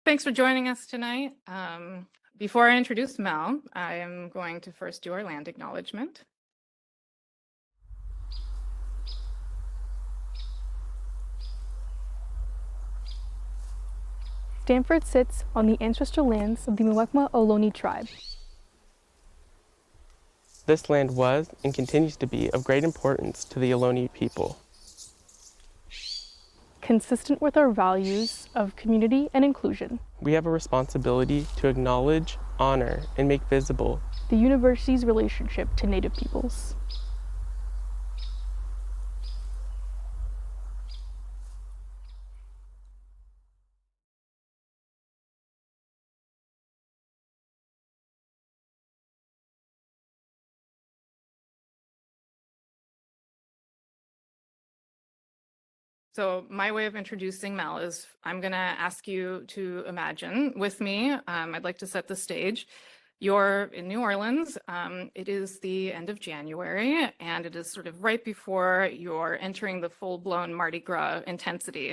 Thanks for joining us tonight. Before I introduce Mel, I am going to first do our land acknowledgement. Stanford sits on the ancestral lands of the Muwekma Ohlone tribe. This land was and continues to be of great importance to the Ohlone people. Consistent with our values of community and inclusion, We have a responsibility to acknowledge, honor, and make visible the university's relationship to Native peoples. So my way of introducing Mel is I'm going to ask you to imagine with me. I'd like to set the stage. You're in New Orleans. It is the end of January, and it is sort of right before you're entering the full-blown Mardi Gras intensity.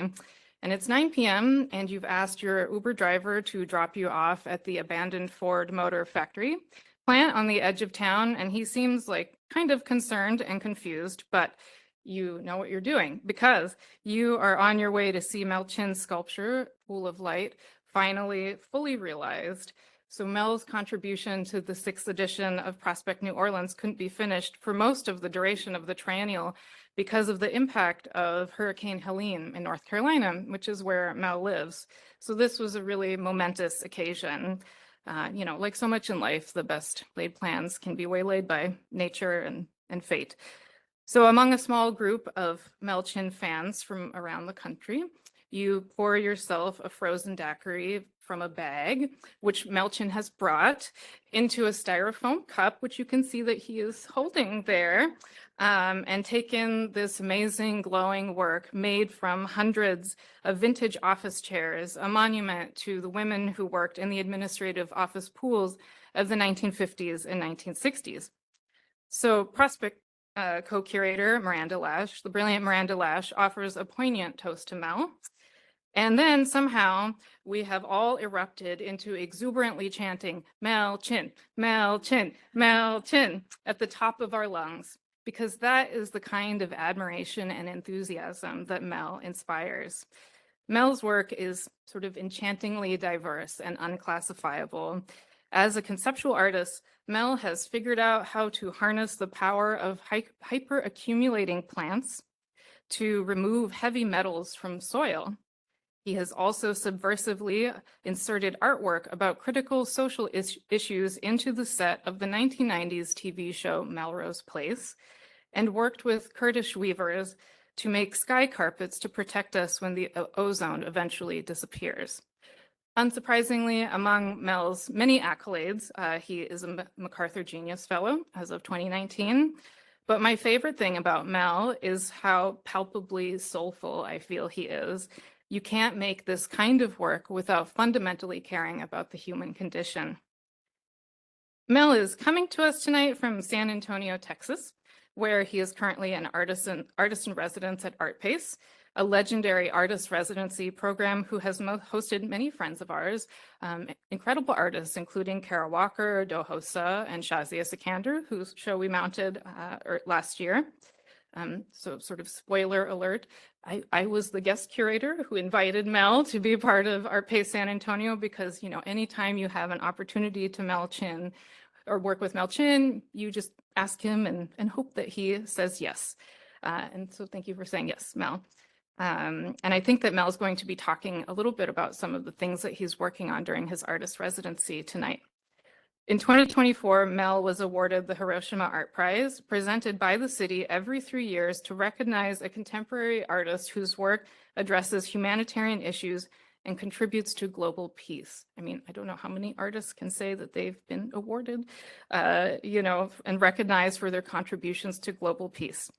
And it's 9 p.m., and you've asked your Uber driver to drop you off at the abandoned Ford Motor Factory plant on the edge of town, and he seems like kind of concerned and confused, but you know what you're doing because you are on your way to see Mel Chin's sculpture, Pool of Light, finally fully realized. So Mel's contribution to the 6th edition of Prospect New Orleans couldn't be finished for most of the duration of the triennial because of the impact of Hurricane Helene in North Carolina, which is where Mel lives. So this was a really momentous occasion. Like so much in life, the best laid plans can be waylaid by nature and fate. So among a small group of Mel Chin fans from around the country, you pour yourself a frozen daiquiri from a bag, which Mel Chin has brought, into a styrofoam cup, which you can see that he is holding there, and take in this amazing glowing work made from hundreds of vintage office chairs, a monument to the women who worked in the administrative office pools of the 1950s and 1960s. So Prospect co-curator Miranda Lash, the brilliant Miranda Lash, offers a poignant toast to Mel. And then somehow we have all erupted into exuberantly chanting Mel Chin, Mel Chin, Mel Chin at the top of our lungs, because that is the kind of admiration and enthusiasm that Mel inspires. Mel's work is sort of enchantingly diverse and unclassifiable. As a conceptual artist, Mel has figured out how to harness the power of hyper-accumulating plants to remove heavy metals from soil. He has also subversively inserted artwork about critical social issues into the set of the 1990s TV show Melrose Place, and worked with Kurdish weavers to make sky carpets to protect us when the ozone eventually disappears. Unsurprisingly, among Mel's many accolades, he is a MacArthur Genius Fellow as of 2019. But my favorite thing about Mel is how palpably soulful I feel he is. You can't make this kind of work without fundamentally caring about the human condition. Mel is coming to us tonight from San Antonio, Texas, where he is currently an artist in residence at ArtPace, a legendary artist residency program who has hosted many friends of ours, incredible artists, including Kara Walker, Dohosa, and Shazia Sikander, whose show we mounted last year. So sort of spoiler alert, I was the guest curator who invited Mel to be part of ArtPace San Antonio because, anytime you have an opportunity to Mel Chin or work with Mel Chin, you just ask him and hope that he says yes. And so thank you for saying yes, Mel. And I think that Mel is going to be talking a little bit about some of the things that he's working on during his artist residency tonight. In 2024, Mel was awarded the Hiroshima Art Prize, presented by the city every 3 years to recognize a contemporary artist whose work addresses humanitarian issues and contributes to global peace. I mean, I don't know how many artists can say that they've been awarded, and recognized for their contributions to global peace.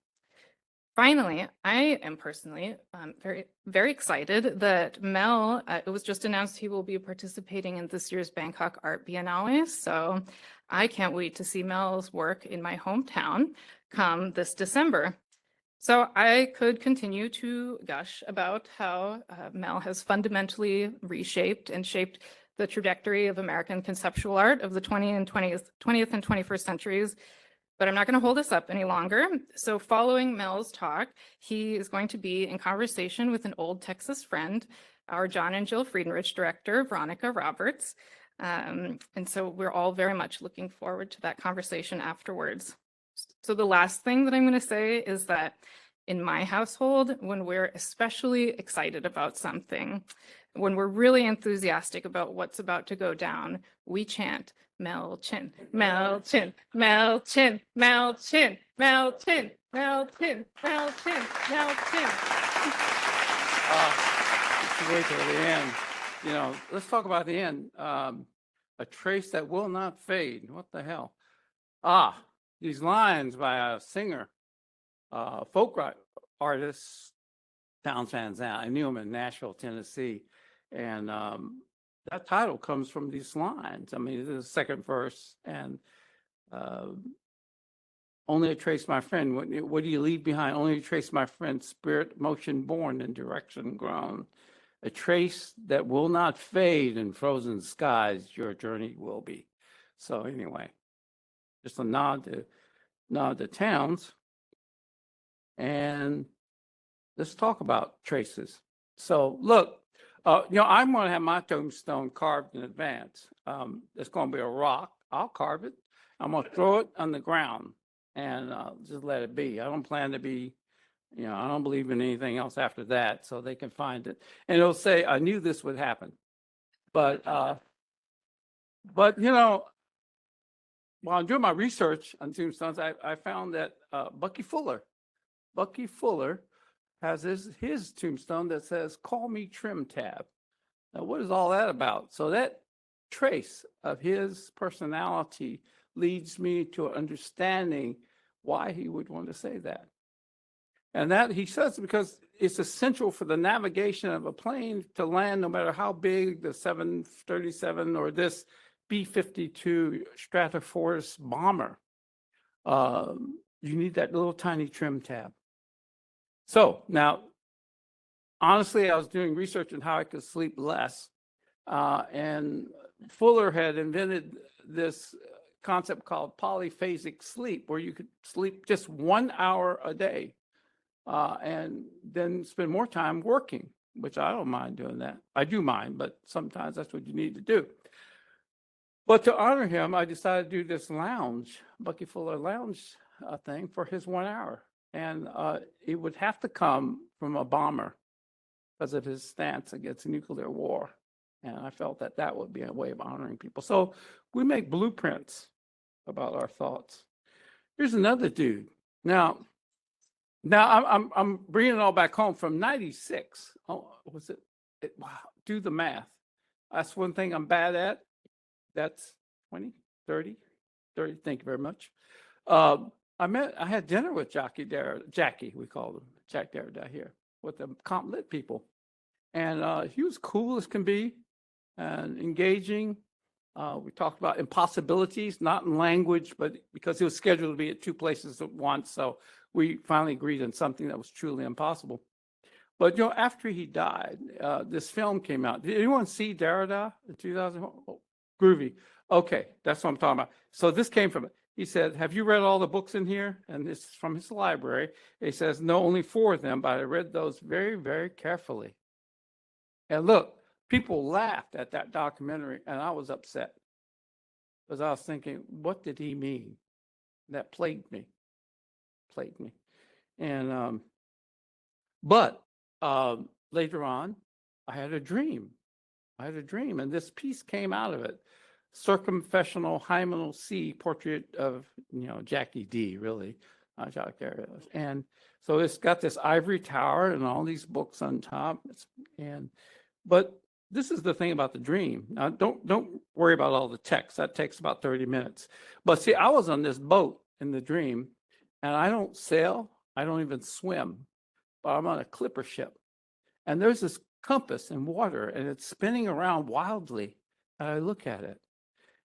Finally, I am personally very, very excited that Mel, it was just announced he will be participating in this year's Bangkok Art Biennale. So I can't wait to see Mel's work in my hometown come this December. So I could continue to gush about how Mel has fundamentally reshaped and shaped the trajectory of American conceptual art of the 20th and 21st centuries, but I'm not going to hold this up any longer. So following Mel's talk, he is going to be in conversation with an old Texas friend, our John and Jill Friedenrich director, Veronica Roberts. And so we're all very much looking forward to that conversation afterwards. So the last thing that I'm going to say is that in my household, when we're especially excited about something, when we're really enthusiastic about what's about to go down, we chant, Mel Chin, Mel Chin, Mel Chin, Mel Chin, Mel Chin, Mel Chin, Mel Chin, Mel Chin. Let's wait till the end. You know, let's talk about the end. A trace that will not fade. What the hell? These lines by a singer, folk artist, Townes Van Zandt. I knew him in Nashville, Tennessee. And that title comes from these lines. I mean, the second verse, and only a trace, my friend. What do you leave behind? Only a trace, my friend. Spirit, motion born, and direction grown. A trace that will not fade in frozen skies. Your journey will be. So anyway, just a nod to Townes. And let's talk about traces. So look. I'm going to have my tombstone carved in advance. It's going to be a rock. I'll carve it. I'm going to throw it on the ground and just let it be. I don't plan to be, I don't believe in anything else after that, so they can find it. And it'll say, I knew this would happen. But while I'm doing my research on tombstones, I found that Bucky Fuller has his tombstone that says, call me Trim Tab. Now, what is all that about? So that trace of his personality leads me to understanding why he would want to say that. And that he says because it's essential for the navigation of a plane to land, no matter how big the 737 or this B-52 Stratoforce bomber. You need that little tiny trim tab. So now, honestly, I was doing research on how I could sleep less. And Fuller had invented this concept called polyphasic sleep, where you could sleep just 1 hour a day and then spend more time working, which I don't mind doing that. I do mind, but sometimes that's what you need to do. But to honor him, I decided to do this Bucky Fuller lounge thing for his 1 hour. And it would have to come from a bomber because of his stance against nuclear war. And I felt that that would be a way of honoring people. So we make blueprints about our thoughts. Here's another dude. Now I'm bringing it all back home from 96. Oh, was it? Wow, do the math. That's one thing I'm bad at. That's 20, 30. Thank you very much. I had dinner with Jackie, we called him, Jack Derrida here, with the Comp Lit people. And he was cool as can be and engaging. We talked about impossibilities, not in language, but because he was scheduled to be at two places at once. So we finally agreed on something that was truly impossible. But, after he died, this film came out. Did anyone see Derrida in 2000? Oh, groovy. Okay, that's what I'm talking about. So this came from it. He said, have you read all the books in here? And this is from his library. He says, no, only 4 of them, but I read those very, very carefully. And look, people laughed at that documentary, and I was upset because I was thinking, what did he mean? That plagued me. And, but later on, I had a dream. And this piece came out of it. Circumfessional Hymenal C portrait of, Jackie D, really, Jacques Derrida. And so it's got this ivory tower and all these books on top. But this is the thing about the dream. Now, don't worry about all the text. That takes about 30 minutes. But see, I was on this boat in the dream, and I don't sail. I don't even swim. But I'm on a clipper ship. And there's this compass in water, and it's spinning around wildly. And I look at it.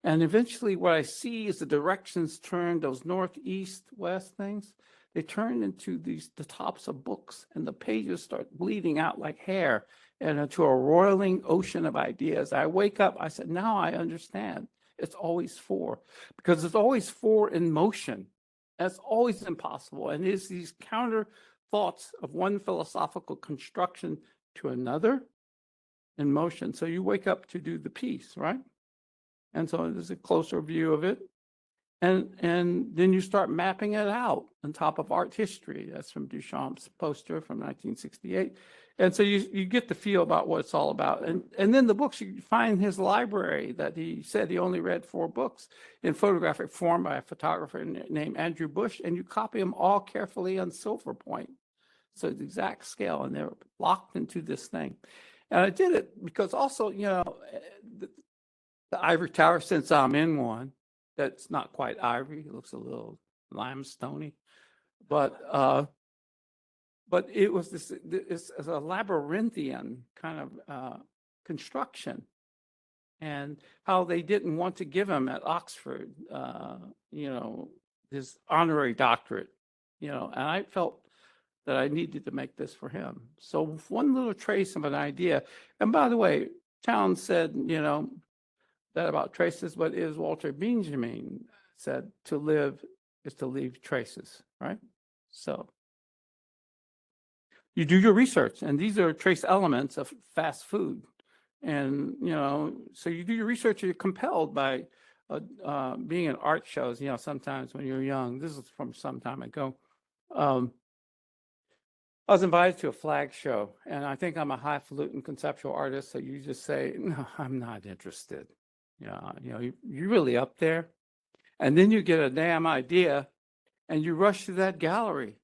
And eventually what I see is the directions turn, those northeast, west things. they turn into the tops of books, and the pages start bleeding out like hair and into a roiling ocean of ideas. I wake up, I said, now I understand. It's always four, because it's always four in motion. That's always impossible. And it's these counter thoughts of one philosophical construction to another in motion. So you wake up to do the piece, right? And so there's a closer view of it. And then you start mapping it out on top of art history. That's from Duchamp's poster from 1968. And so you get the feel about what it's all about. And then the books, you find his library that he said he only read 4 books in photographic form by a photographer named Andrew Bush, and you copy them all carefully on silver point. So the exact scale, and they're locked into this thing. And I did it because also, you know, the ivory tower, since I'm in one, that's not quite ivory, it looks a little limestone-y, but it was it's a labyrinthian kind of construction, and how they didn't want to give him at Oxford, you know, his honorary doctorate, you know, and I felt that I needed to make this for him. So one little trace of an idea, and by the way, Towns said, you know, that about traces, but is Walter Benjamin said, to live is to leave traces, right? So you do your research, and these are trace elements of fast food. And, you know, so you do your research, you're compelled by being in art shows, you know, sometimes when you're young. This is from some time ago. I was invited to a flag show, and I think I'm a highfalutin conceptual artist, so you just say, no, I'm not interested. Yeah, you know, you're really up there. And then you get a damn idea, and you rush to that gallery,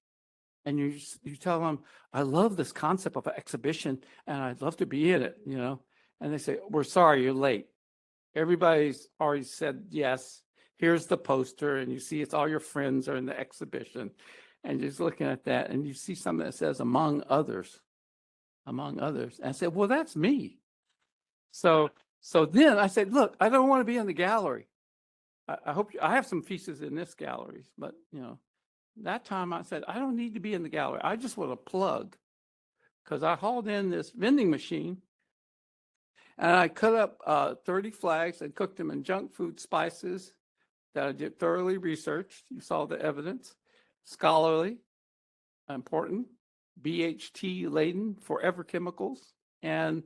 and you tell them, I love this concept of an exhibition, and I'd love to be in it, you know. And they say, we're sorry, you're late. Everybody's already said yes. Here's the poster, and you see it's all your friends are in the exhibition. And you're just looking at that, and you see something that says, among others. Among others. And I said, well, that's me. So then I said, look, I don't want to be in the gallery. I hope I have some pieces in this gallery, but you know, that time I said, I don't need to be in the gallery. I just want to plug, because I hauled in this vending machine, and I cut up 30 flags and cooked them in junk food spices that I did thoroughly researched. You saw the evidence, scholarly, important, BHT laden, forever chemicals, and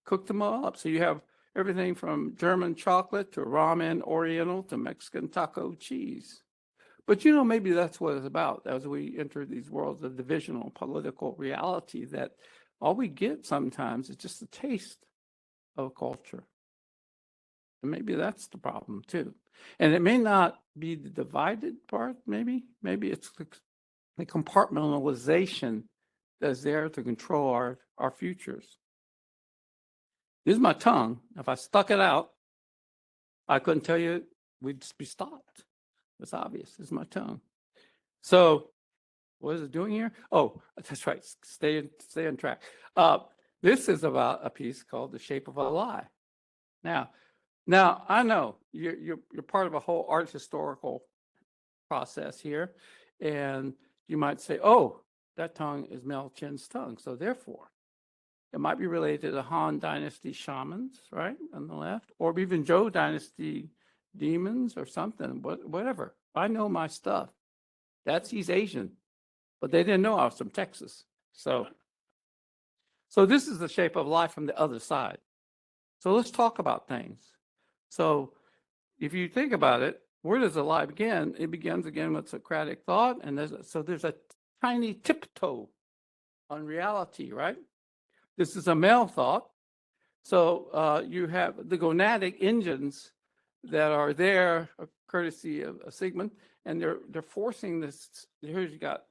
cooked them all up. So you have everything from German chocolate to ramen oriental to Mexican taco cheese. But you know, maybe that's what it's about as we enter these worlds of divisional political reality, that all we get sometimes is just a taste of a culture. And maybe that's the problem too. And it may not be the divided part, maybe it's the compartmentalization that's there to control our futures. This is my tongue. If I stuck it out, I couldn't tell you, we'd just be stopped. It's obvious. This is my tongue. So what is it doing here? Oh, that's right. Stay on track. This is about a piece called The Shape of a Lie. Now I know you're part of a whole art historical process here, and you might say, oh, that tongue is Mel Chin's tongue. So therefore, it might be related to the Han Dynasty shamans, right, on the left, or even Zhou Dynasty demons or something, whatever. I know my stuff. He's Asian, but they didn't know I was from Texas. So this is the shape of life from the other side. So let's talk about things. So if you think about it, where does the lie begin? It begins again with Socratic thought, and there's a tiny tiptoe on reality, right? This is a male thought. So you have the gonadic engines that are there, courtesy of Sigmund, and they're forcing this. Here you got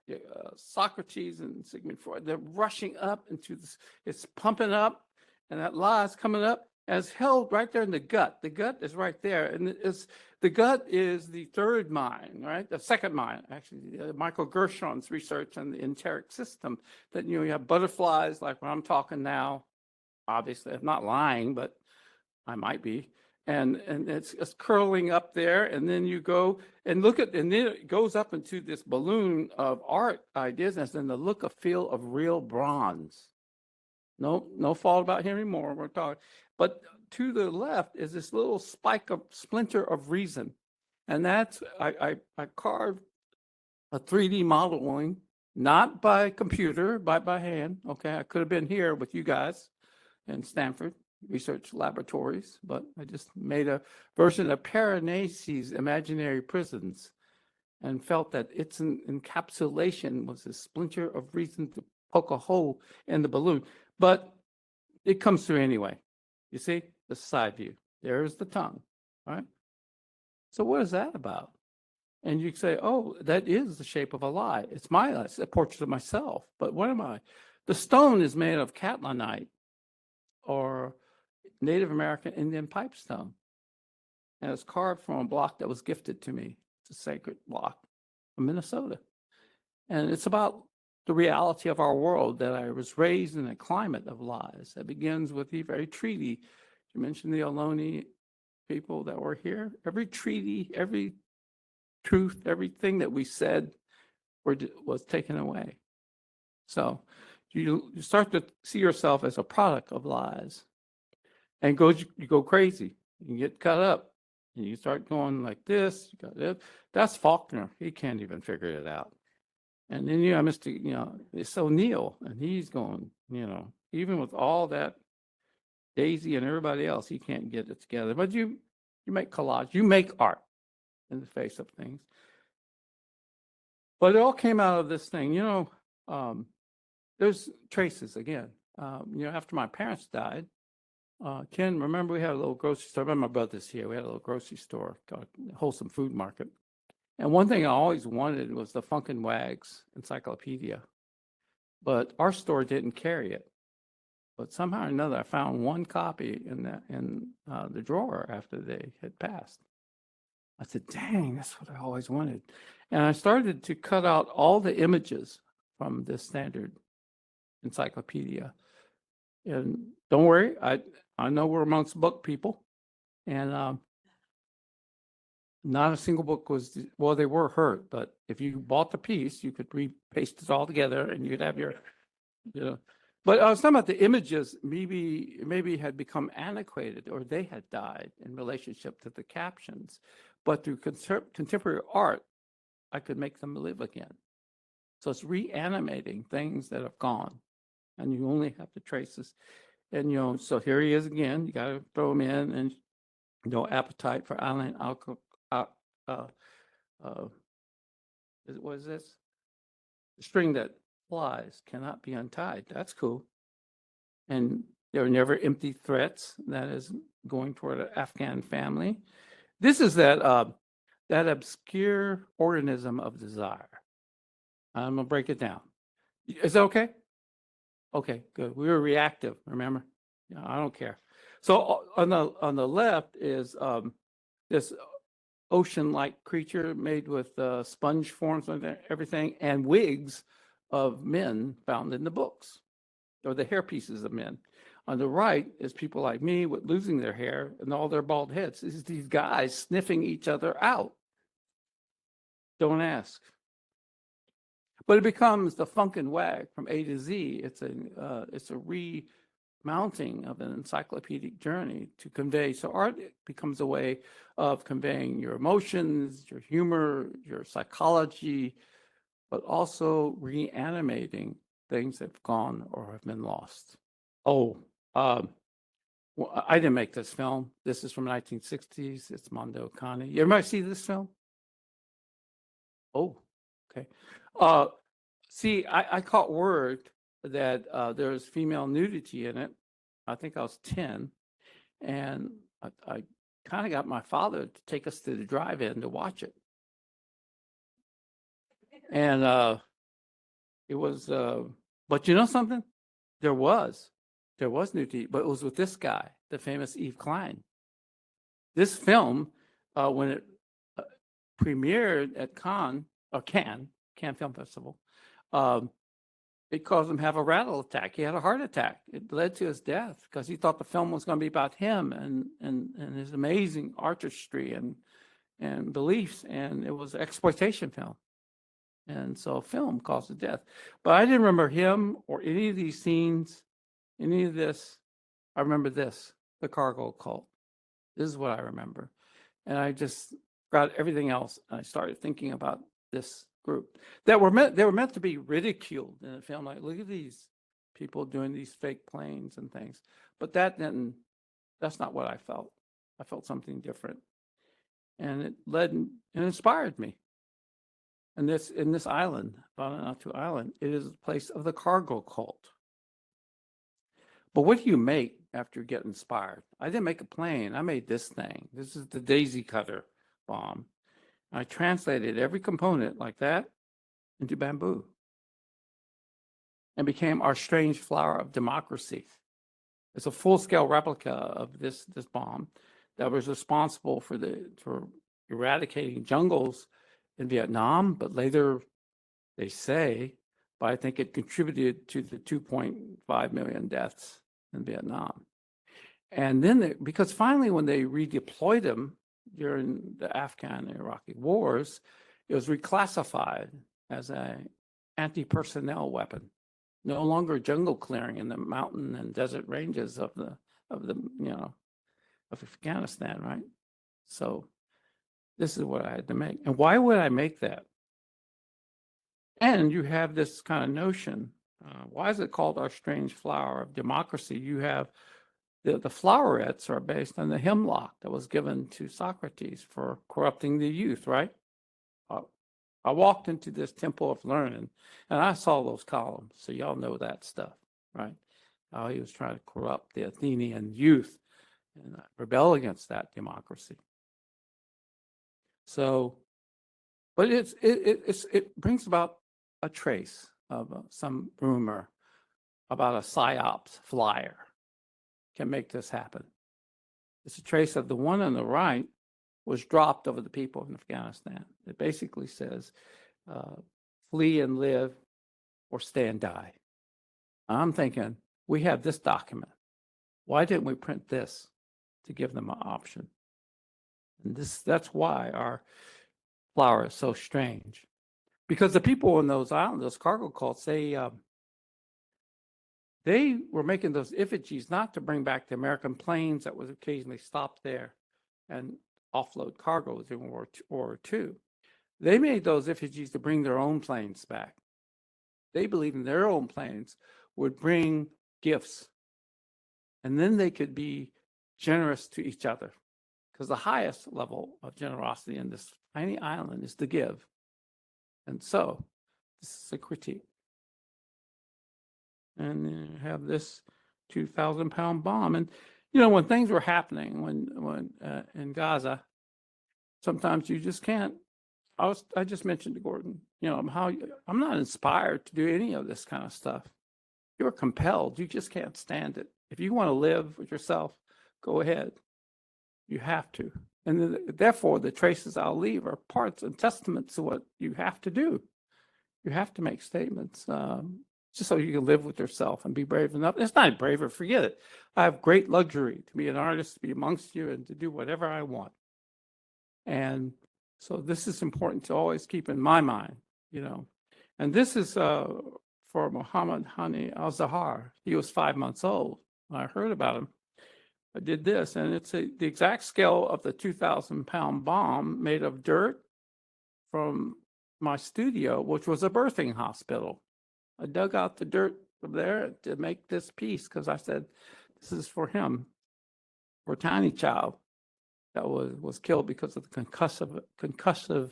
Socrates and Sigmund Freud. They're rushing up into this. It's pumping up, and that lie is coming up as held right there in the gut. The gut is right there, and the gut is the third mind, right? The second mind, actually. Michael Gershon's research on the enteric system. That you have butterflies, like when I'm talking now. Obviously, I'm not lying, but I might be. and it's curling up there, and then you go and look at, and then it goes up into this balloon of art ideas, and then the look of feel of real bronze. No fault about Henry Moore, we're talking. But to the left is this little splinter of reason. And that's, I carved a 3D modeling, not by computer, but by hand. Okay, I could have been here with you guys in Stanford Research Laboratories, but I just made a version of Piranesi's imaginary prisons and felt that its encapsulation was a splinter of reason to poke a hole in the balloon. But it comes through anyway. You see, the side view. There's the tongue, all right? So what is that about? And you say, oh, that is the shape of a lie. It's a portrait of myself. But what am I? The stone is made of catlinite or Native American Indian pipestone. And it's carved from a block that was gifted to me. It's a sacred block from Minnesota. And it's about the reality of our world, that I was raised in a climate of lies that begins with the very treaty. You mentioned the Ohlone people that were here. Every treaty, every truth, everything that we said was taken away. So you start to see yourself as a product of lies, and you go crazy. You get cut up, and you start going like this. You got it. That's Faulkner. He can't even figure it out. And then you have Mr. It's O'Neill, and he's going, even with all that Daisy and everybody else, he can't get it together. But you make collage, you make art in the face of things. But it all came out of this thing, there's traces again. After my parents died, Ken, remember we had a little grocery store. I remember my brother's here. We had a little grocery store called Wholesome Food Market. And one thing I always wanted was the Funk and Wags encyclopedia. But our store didn't carry it. But somehow or another, I found one copy in the drawer after they had passed. I said, dang, that's what I always wanted. And I started to cut out all the images from this standard encyclopedia. And don't worry, I know we're amongst book people. And not a single book was, well, they were hurt, but if you bought the piece, you could paste it all together and you'd have your, But I was talking about the images maybe had become antiquated, or they had died in relationship to the captions. But through contemporary art, I could make them live again. So it's reanimating things that have gone, and you only have the traces. And so here he is again. You got to throw him in, and no appetite for island alcohol. What is this? The string that flies cannot be untied. That's cool. And there are never empty threats. That is going toward an Afghan family. This is that obscure organism of desire. I'm gonna break it down. Is that okay? Okay, good. We were reactive. Remember? Yeah, I don't care. So on the left is this ocean-like creature made with sponge forms and everything, and wigs of men found in the books, or the hair pieces of men. On the right is people like me with losing their hair and all their bald heads. This is these guys sniffing each other out. Don't ask. But it becomes the Funk and Wag from A to Z. It's a remounting of an encyclopedic journey to convey. So art becomes a way of conveying your emotions, your humor, your psychology, but also reanimating things that have gone or have been lost. Oh, well, I didn't make this film. This is from the 1960s. It's Mondo Kani. You ever see this film? Oh, okay. See, I caught word that there was female nudity in it. I think I was 10. And I kind of got my father to take us to the drive-in to watch it. And it was, but you know something? There was nudity, but it was with this guy, the famous Yves Klein. This film, when it premiered at Cannes Film Festival, it caused him to have a rattle attack. He had a heart attack. It led to his death because he thought the film was going to be about him and his amazing artistry and beliefs, and it was an exploitation film. And so film caused his death. But I didn't remember him or any of these scenes, any of this. I remember this, the cargo cult. This is what I remember. And I just got everything else. And I started thinking about this group they were meant to be ridiculed in the film. Like, look at these people doing these fake planes and things. But that's not what I felt. I felt something different. And it led and inspired me. And in this island, Vanuatu Island, it is a place of the cargo cult. But what do you make after you get inspired? I didn't make a plane. I made this thing. This is the daisy cutter bomb. I translated every component like that into bamboo and became our strange flower of democracy. It's a full-scale replica of this bomb that was responsible for eradicating jungles in Vietnam, but later they say, but I think it contributed to the 2.5 million deaths in Vietnam. And then, because finally when they redeployed them during the Afghan and Iraqi wars, it was reclassified as an anti-personnel weapon. No longer jungle clearing in the mountain and desert ranges of Afghanistan, right? So this is what I had to make. And why would I make that? And you have this kind of notion. Why is it called our strange flower of democracy? You have the flowerets are based on the hemlock that was given to Socrates for corrupting the youth, right? I walked into this temple of learning and I saw those columns. So y'all know that stuff, right? How he was trying to corrupt the Athenian youth and rebel against that democracy. So, but it brings about a trace of some rumor about a psyops flyer can make this happen. It's a trace of the one on the right was dropped over the people in Afghanistan. It basically says, flee and live or stay and die. I'm thinking, we have this document. Why didn't we print this to give them an option? And that's why our flower is so strange. Because the people in those islands, those cargo cults, they were making those effigies not to bring back the American planes that would occasionally stop there and offload cargoes in World War II. They made those effigies to bring their own planes back. They believed in their own planes would bring gifts. And then they could be generous to each other. Because the highest level of generosity in this tiny island is to give. And so, this is a critique. And you have this 2,000-pound bomb. And, when things were happening, when in Gaza, sometimes you just can't. I just mentioned to Gordon, I'm not inspired to do any of this kind of stuff. You're compelled. You just can't stand it. If you want to live with yourself, go ahead. You have to. And therefore, the traces I'll leave are parts and testaments to what you have to do. You have to make statements just so you can live with yourself and be brave enough. It's not braver, forget it. I have great luxury to be an artist, to be amongst you, and to do whatever I want. And so this is important to always keep in my mind, And this is for Muhammad Hani al-Zahar. He was 5 months old when I heard about him. I did this, and it's the exact scale of the 2,000-pound bomb made of dirt from my studio, which was a birthing hospital. I dug out the dirt from there to make this piece because I said, this is for him, for a tiny child that was killed because of the concussive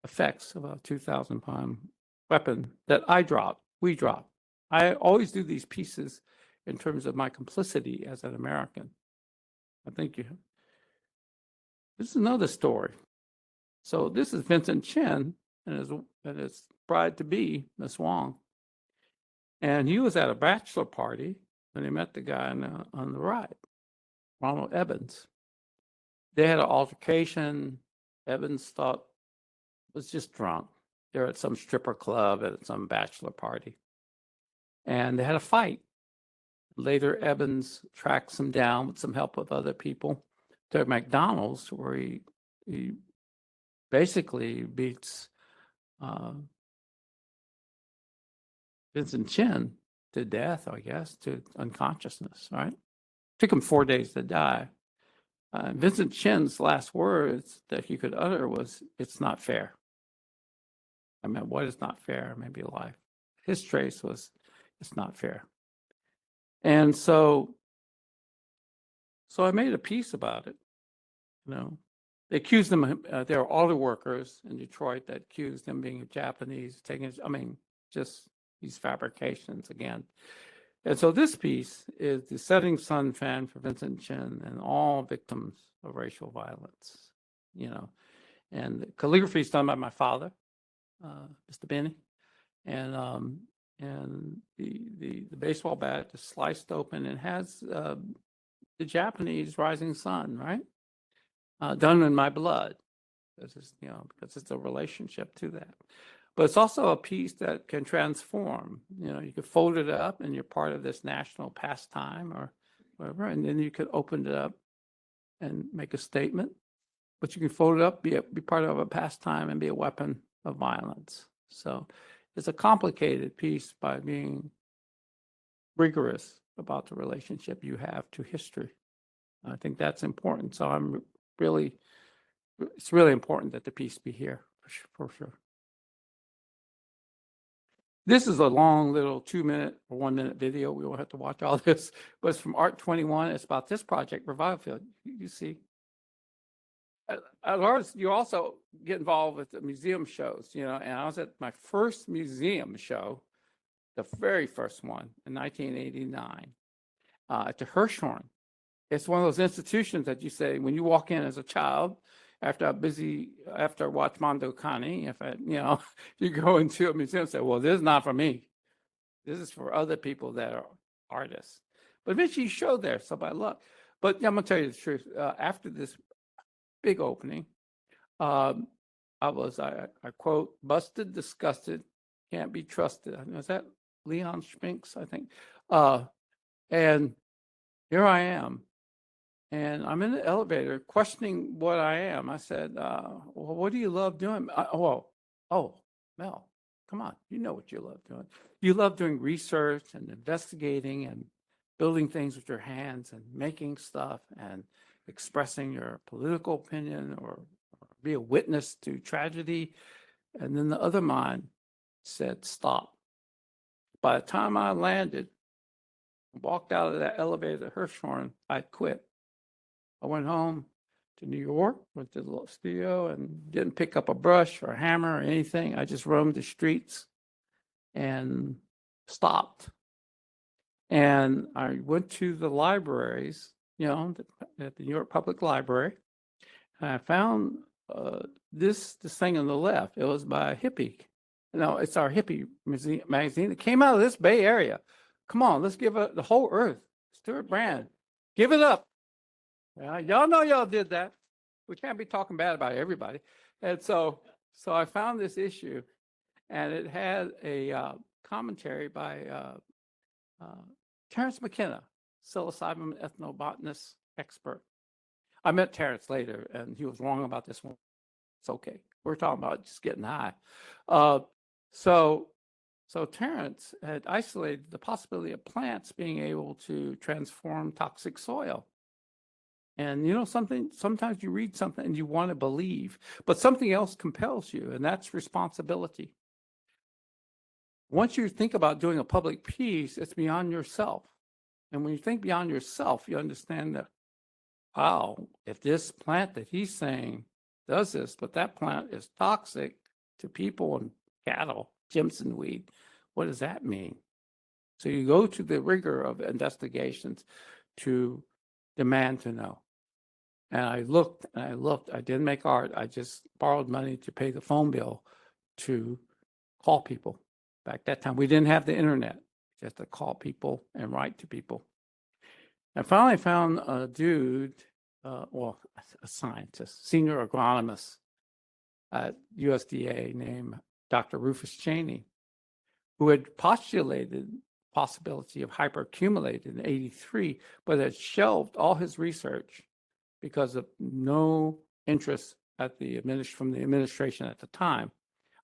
effects of a 2,000-pound weapon that we dropped. I always do these pieces in terms of my complicity as an American. I think this is another story. So this is Vincent Chin and his bride-to-be, Miss Wong. And he was at a bachelor party when he met the guy on the right, Ronald Evans. They had an altercation. Evans thought was just drunk. They're at some stripper club at some bachelor party. and they had a fight. Later, Evans tracks him down with some help of other people to McDonald's, where he basically beats Vincent Chin to death, I guess, to unconsciousness, right? Took him 4 days to die. Vincent Chin's last words that he could utter was, "It's not fair." I mean, what is not fair? Maybe life. His trace was, "It's not fair." And so I made a piece about it. You know, they accused them. There are auto workers in Detroit that accused them being Japanese, just these fabrications again. And so this piece is the setting sun fan for Vincent Chin and all victims of racial violence. And the calligraphy is done by my father, Mr. Benny, and the baseball bat is sliced open and has the Japanese rising sun, right? Done in my blood, because it's a relationship to that. But it's also a piece that can transform. You could fold it up and you're part of this national pastime or whatever, and then you could open it up and make a statement. But you can fold it up, be part of a pastime, and be a weapon of violence. So it's a complicated piece by being rigorous about the relationship you have to history. I think that's important. So it's really important that the piece be here for sure. This is a long little 2-minute or 1-minute video. We won't have to watch all this, but it's from Art 21. It's about this project, Revival Field. You see. At ours, you also get involved with the museum shows, and I was at my first museum show, the very first one in 1989, at the Hirshhorn. It's one of those institutions that you say, when you walk in as a child, after I watch Mondo Kani, you go into a museum and say, well, this is not for me. This is for other people that are artists. But eventually you show there, so by luck. But I'm going to tell you the truth. After this big opening, I quote, busted, disgusted, can't be trusted. Is that Leon Spinks, I think? And here I am. And I'm in the elevator questioning what I am. I said, well, what do you love doing? Mel, come on. You know what you love doing. You love doing research and investigating and building things with your hands and making stuff and expressing your political opinion or be a witness to tragedy. And then the other mind said, stop. By the time I landed, walked out of that elevator at Hirshhorn, I quit. I went home to New York, went to the little studio and didn't pick up a brush or a hammer or anything. I just roamed the streets and stopped. And I went to the libraries, at the New York Public Library, and I found this thing on the left. It was by a hippie. It's our hippie magazine. It came out of this Bay Area. Come on, let's give it the whole earth. Stuart Brand, give it up. Y'all know y'all did that. We can't be talking bad about everybody. And so I found this issue, and it had a commentary by Terence McKenna, psilocybin ethnobotanist expert. I met Terence later, and he was wrong about this one. It's okay. We're talking about just getting high. So Terence had isolated the possibility of plants being able to transform toxic soil. And sometimes you read something and you want to believe, but something else compels you, and that's responsibility. Once you think about doing a public piece, it's beyond yourself. And when you think beyond yourself, you understand that, wow, if this plant that he's saying does this, but that plant is toxic to people and cattle, Jimson weed, what does that mean? So you go to the rigor of investigations to demand to know. And I looked, I didn't make art. I just borrowed money to pay the phone bill to call people. Back that time, we didn't have the internet, just to call people and write to people. I finally found a dude, a scientist, senior agronomist at USDA named Dr. Rufus Cheney, who had postulated possibility of hyperaccumulated in 83, but had shelved all his research because of no interest at from the administration at the time.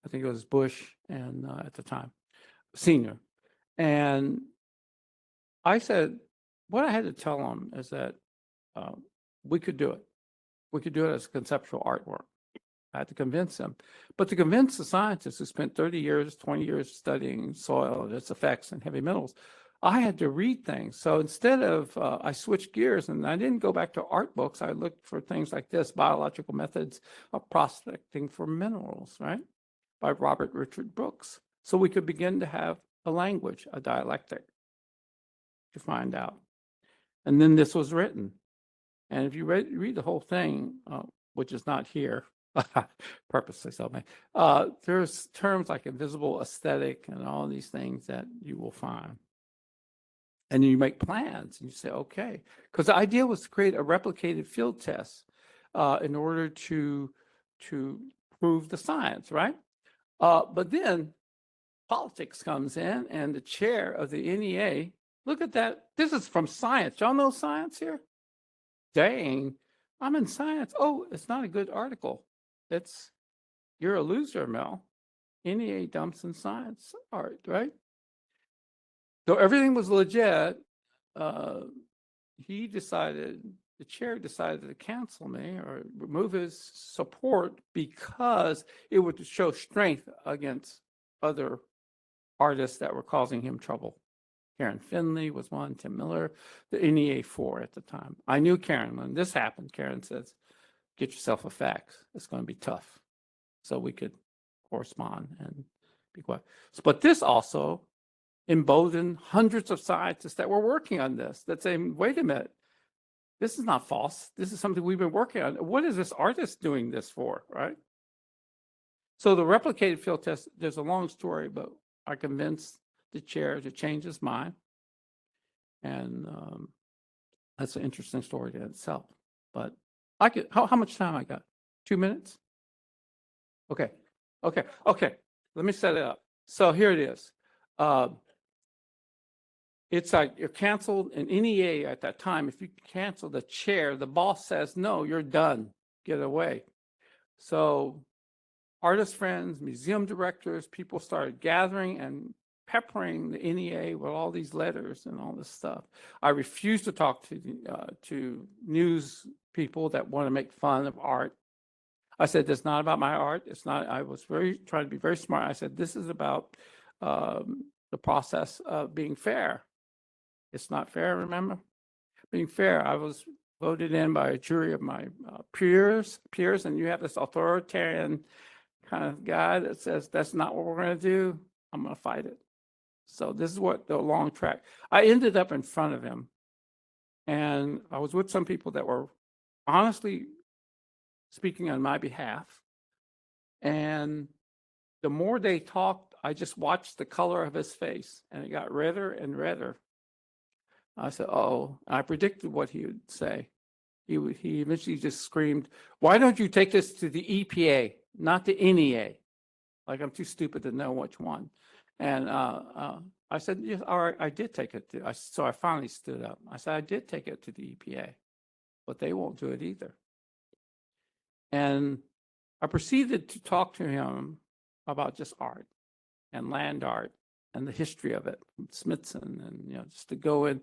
I think it was Bush and at the time, senior. And I said, what I had to tell him is that we could do it. We could do it as conceptual artwork. I had to convince him. But to convince the scientists who spent 30 years, 20 years studying soil and its effects and heavy metals, I had to read things. So instead of, I switched gears and I didn't go back to art books. I looked for things like this, Biological Methods of Prospecting for Minerals, right? By Robert Richard Brooks. So we could begin to have a language, a dialectic to find out. And then this was written. And if you read the whole thing, which is not here, purposely so, there's terms like invisible aesthetic and all these things that you will find. And you make plans and you say, okay, because the idea was to create a replicated field test in order to prove the science, right? But then politics comes in and the chair of the NEA, look at that. This is from science. Y'all know science here? Dang, I'm in science. Oh, it's not a good article. You're a loser, Mel. NEA dumps in science art, right? So everything was legit. The chair decided to cancel me or remove his support because it would show strength against other artists that were causing him trouble. Karen Finley was one, Tim Miller, the NEA 4 at the time. I knew Karen when this happened. Karen says, get yourself a fax. It's going to be tough. So we could correspond and be quiet. But this also emboldened hundreds of scientists that were working on this, that saying, wait a minute, this is not false. This is something we've been working on. What is this artist doing this for, right? So the replicated field test, there's a long story, but I convinced the chair to change his mind. And that's an interesting story in itself. But how much time I got? 2 minutes? Okay. Let me set it up. So here it is. It's like you're canceled in NEA at that time. If you cancel the chair, the boss says, no, you're done. Get away. So artist friends, museum directors, people started gathering and peppering the NEA with all these letters and all this stuff. I refused to talk to news people that want to make fun of art. I said, it's not about my art. It's not, I was trying to be very smart. I said, this is about the process of being fair. It's not fair, remember? Being fair. I was voted in by a jury of my peers, and you have this authoritarian kind of guy that says, that's not what we're going to do. I'm going to fight it. So this is what the long track. I ended up in front of him, and I was with some people that were honestly speaking on my behalf. And the more they talked, I just watched the color of his face, and it got redder and redder. I said, oh, I predicted what he would say. He eventually just screamed, why don't you take this to the EPA, not the NEA? Like I'm too stupid to know which one. And I said, yes, all right, I did take it. So I finally stood up. I said, I did take it to the EPA, but they won't do it either. And I proceeded to talk to him about just art and land art and the history of it, Smithson, and just to go in.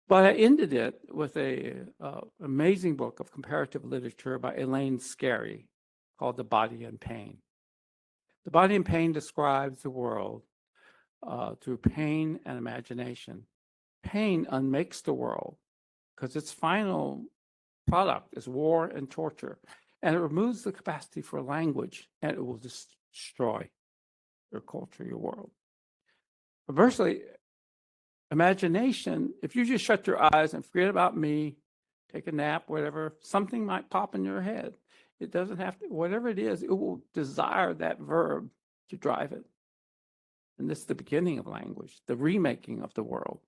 But I ended it with a amazing book of comparative literature by Elaine Scarry called The Body and Pain. The Body and Pain describes the world through pain and imagination. Pain unmakes the world because its final product is war and torture, and it removes the capacity for language, and it will destroy your culture, your world. Conversely, imagination, if you just shut your eyes and forget about me, take a nap, whatever, something might pop in your head. It doesn't have to, whatever it is, it will desire that verb to drive it. And this is the beginning of language, the remaking of the world.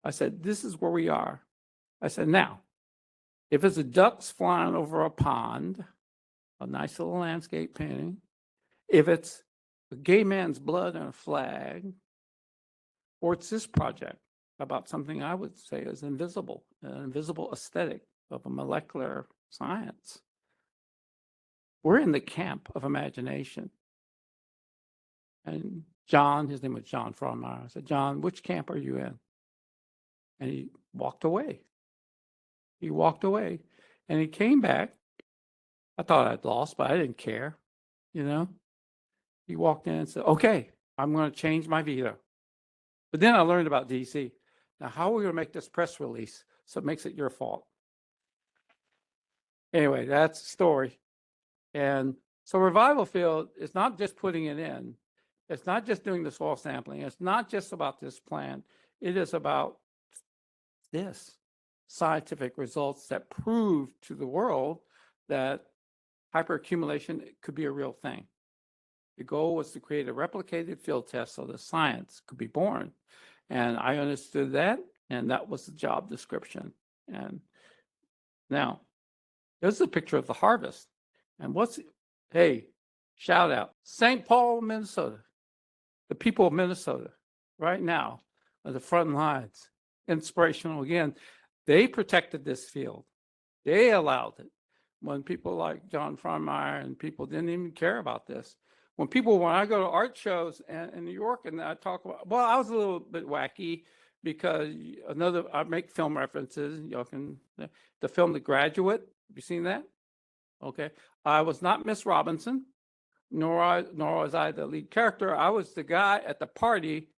I said, this is where we are. I said, now, if it's a ducks flying over a pond, a nice little landscape painting, if it's a gay man's blood on a flag, Or it's this project about something I would say is invisible, an invisible aesthetic of a molecular science. We're in the camp of imagination. And John, his name was John Frommeyer. I said, John, which camp are you in? And he walked away. He walked away and he came back. I thought I'd lost, but I didn't care, you know. He walked in and said, okay, I'm going to change my veto. But then I learned about DC. Now, how are we going to make this press release so it makes it your fault? Anyway, that's the story. And so Revival Field is not just putting it in. It's not just doing the soil sampling. It's not just about this plant. It is about this scientific results that prove to the world that hyperaccumulation could be a real thing. The goal was to create a replicated field test so the science could be born. And I understood that, and that was the job description. And now, there's a picture of the harvest. And hey, shout out, St. Paul, Minnesota. The people of Minnesota right now are the front lines. Inspirational again. They protected this field. They allowed it. When people like John Frommeyer and people didn't even care about this. When I go to art shows in New York and I talk about, well, I was a little bit wacky because I make film references. Y'all can, the film The Graduate, have you seen that? Okay. I was not Miss Robinson, nor was I the lead character. I was the guy at the party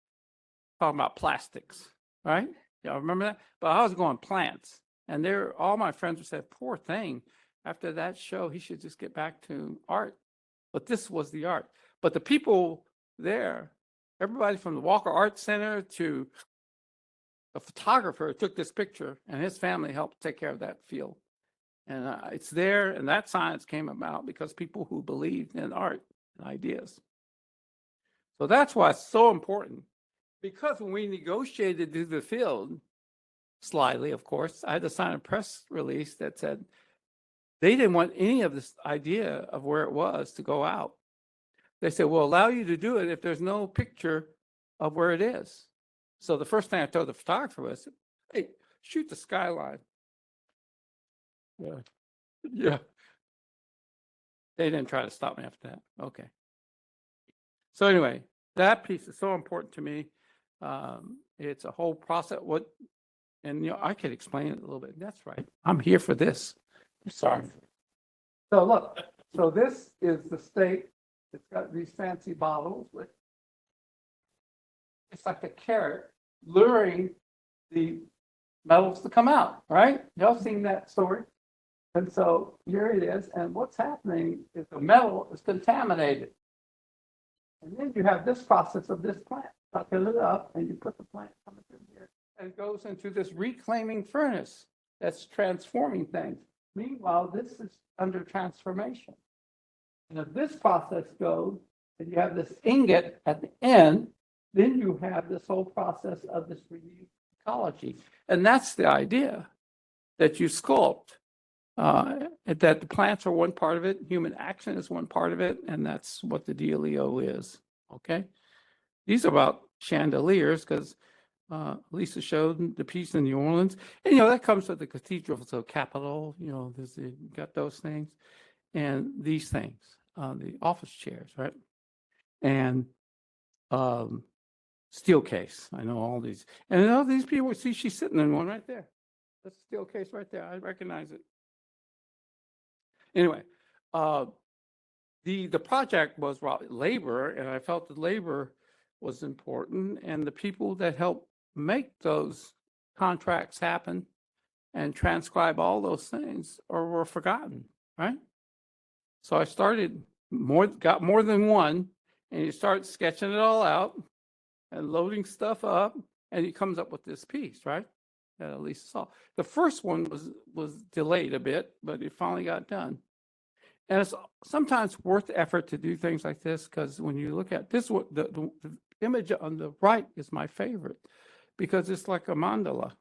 talking about plastics, right? Y'all remember that? But I was going plants. And all my friends would say, poor thing. After that show, he should just get back to art. But this was the art. But the people there, everybody from the Walker Art Center to a photographer who took this picture, and his family helped take care of that field. And it's there, and that science came about because people who believed in art and ideas. So that's why it's so important. Because when we negotiated to do the field, slyly, of course, I had to sign a press release that said they didn't want any of this idea of where it was to go out. They said, we'll allow you to do it if there's no picture of where it is. So the first thing I told the photographer was, hey, shoot the skyline. Yeah. They didn't try to stop me after that. Okay. So anyway, that piece is so important to me. It's a whole process. And I could explain it a little bit. That's right. I'm here for this. Sorry. So look, so this is the state. It's got these fancy bottles with, it's like a carrot luring the metals to come out, right? Y'all seen that story? And so here it is. And what's happening is the metal is contaminated. And then you have this process of this plant. Sucking it up, and you put the plant coming through here. And it goes into this reclaiming furnace that's transforming things. Meanwhile, this is under transformation. And if this process goes, and you have this ingot at the end, then you have this whole process of this renewed ecology. And that's the idea, that you sculpt, that the plants are one part of it, human action is one part of it, and that's what the dealio is, okay? These are about chandeliers, because Lisa showed the piece in New Orleans. And, that comes with the cathedral, so capital, you got those things. And these things, the office chairs, right? And steel case. I know all these. And all these people, see, she's sitting in one right there. That's a steel case right there. I recognize it. Anyway, the project was labor, and I felt that labor was important, and the people that helped make those contracts happen and transcribe all those things were forgotten, right? So I got more than one, and you start sketching it all out and loading stuff up, and it comes up with this piece, right? That at least saw. The first one was delayed a bit, but it finally got done. And it's sometimes worth the effort to do things like this, because when you look at this, the image on the right is my favorite, because it's like a mandala.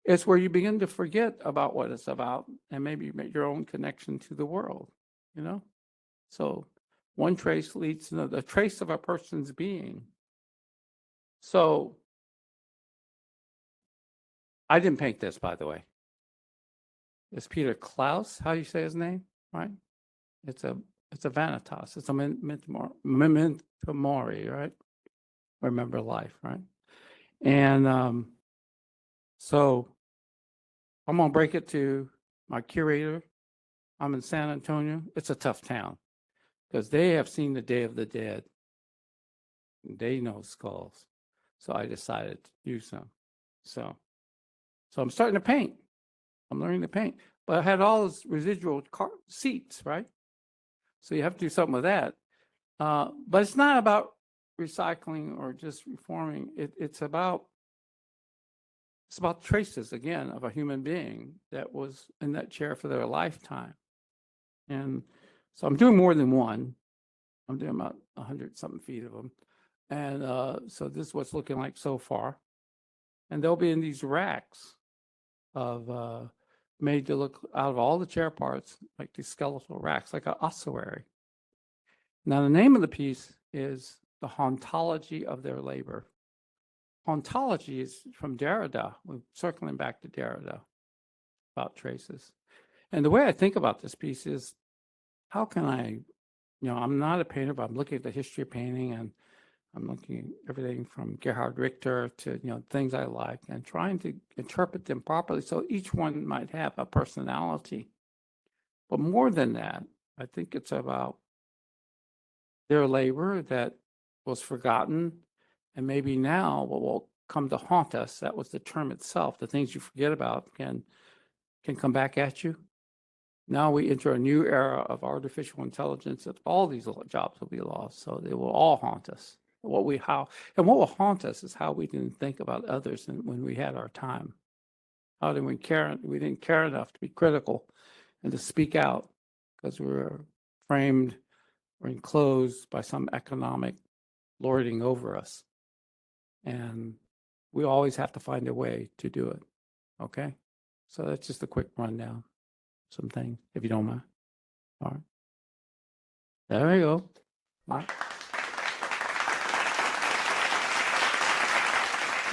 It's where you begin to forget about what it's about and maybe make your own connection to the world, So one trace leads to another, a trace of a person's being. So I didn't paint this, by the way. It's Peter Klaus. How do you say his name? Right? It's a vanitas. It's a memento mori, right? Remember life, right? And so I'm gonna break it to my curator. I'm in San Antonio. It's a tough town because they have seen the Day of the Dead. They know skulls. So I decided to do some. So I'm starting to paint. I'm learning to paint. But I had all those residual seats, right? So you have to do something with that. But it's not about recycling or just reforming. It's about traces, again, of a human being that was in that chair for their lifetime. And so I'm doing more than one. I'm doing about 100-something feet of them. And so this is what's looking like so far. And they'll be in these racks of made to look out of all the chair parts, like these skeletal racks, like an ossuary. Now, the name of the piece is The Hauntology of Their Labor. Hauntology is from Derrida. We're circling back to Derrida about traces. And the way I think about this piece is, how can I, I'm not a painter, but I'm looking at the history of painting, and I'm looking at everything from Gerhard Richter to, things I like, and trying to interpret them properly so each one might have a personality. But more than that, I think it's about their labor that was forgotten, and maybe now what will come to haunt us. That was the term itself. The things you forget about can come back at you. Now we enter a new era of artificial intelligence, that all these jobs will be lost. So they will all haunt us. What will haunt us is how we didn't think about others when we had our time. How did we care? We didn't care enough to be critical and to speak out because we were framed or enclosed by some economic lording over us. And we always have to find a way to do it. Okay? So that's just a quick rundown. Some things, if you don't mind. All right. There we go. All right.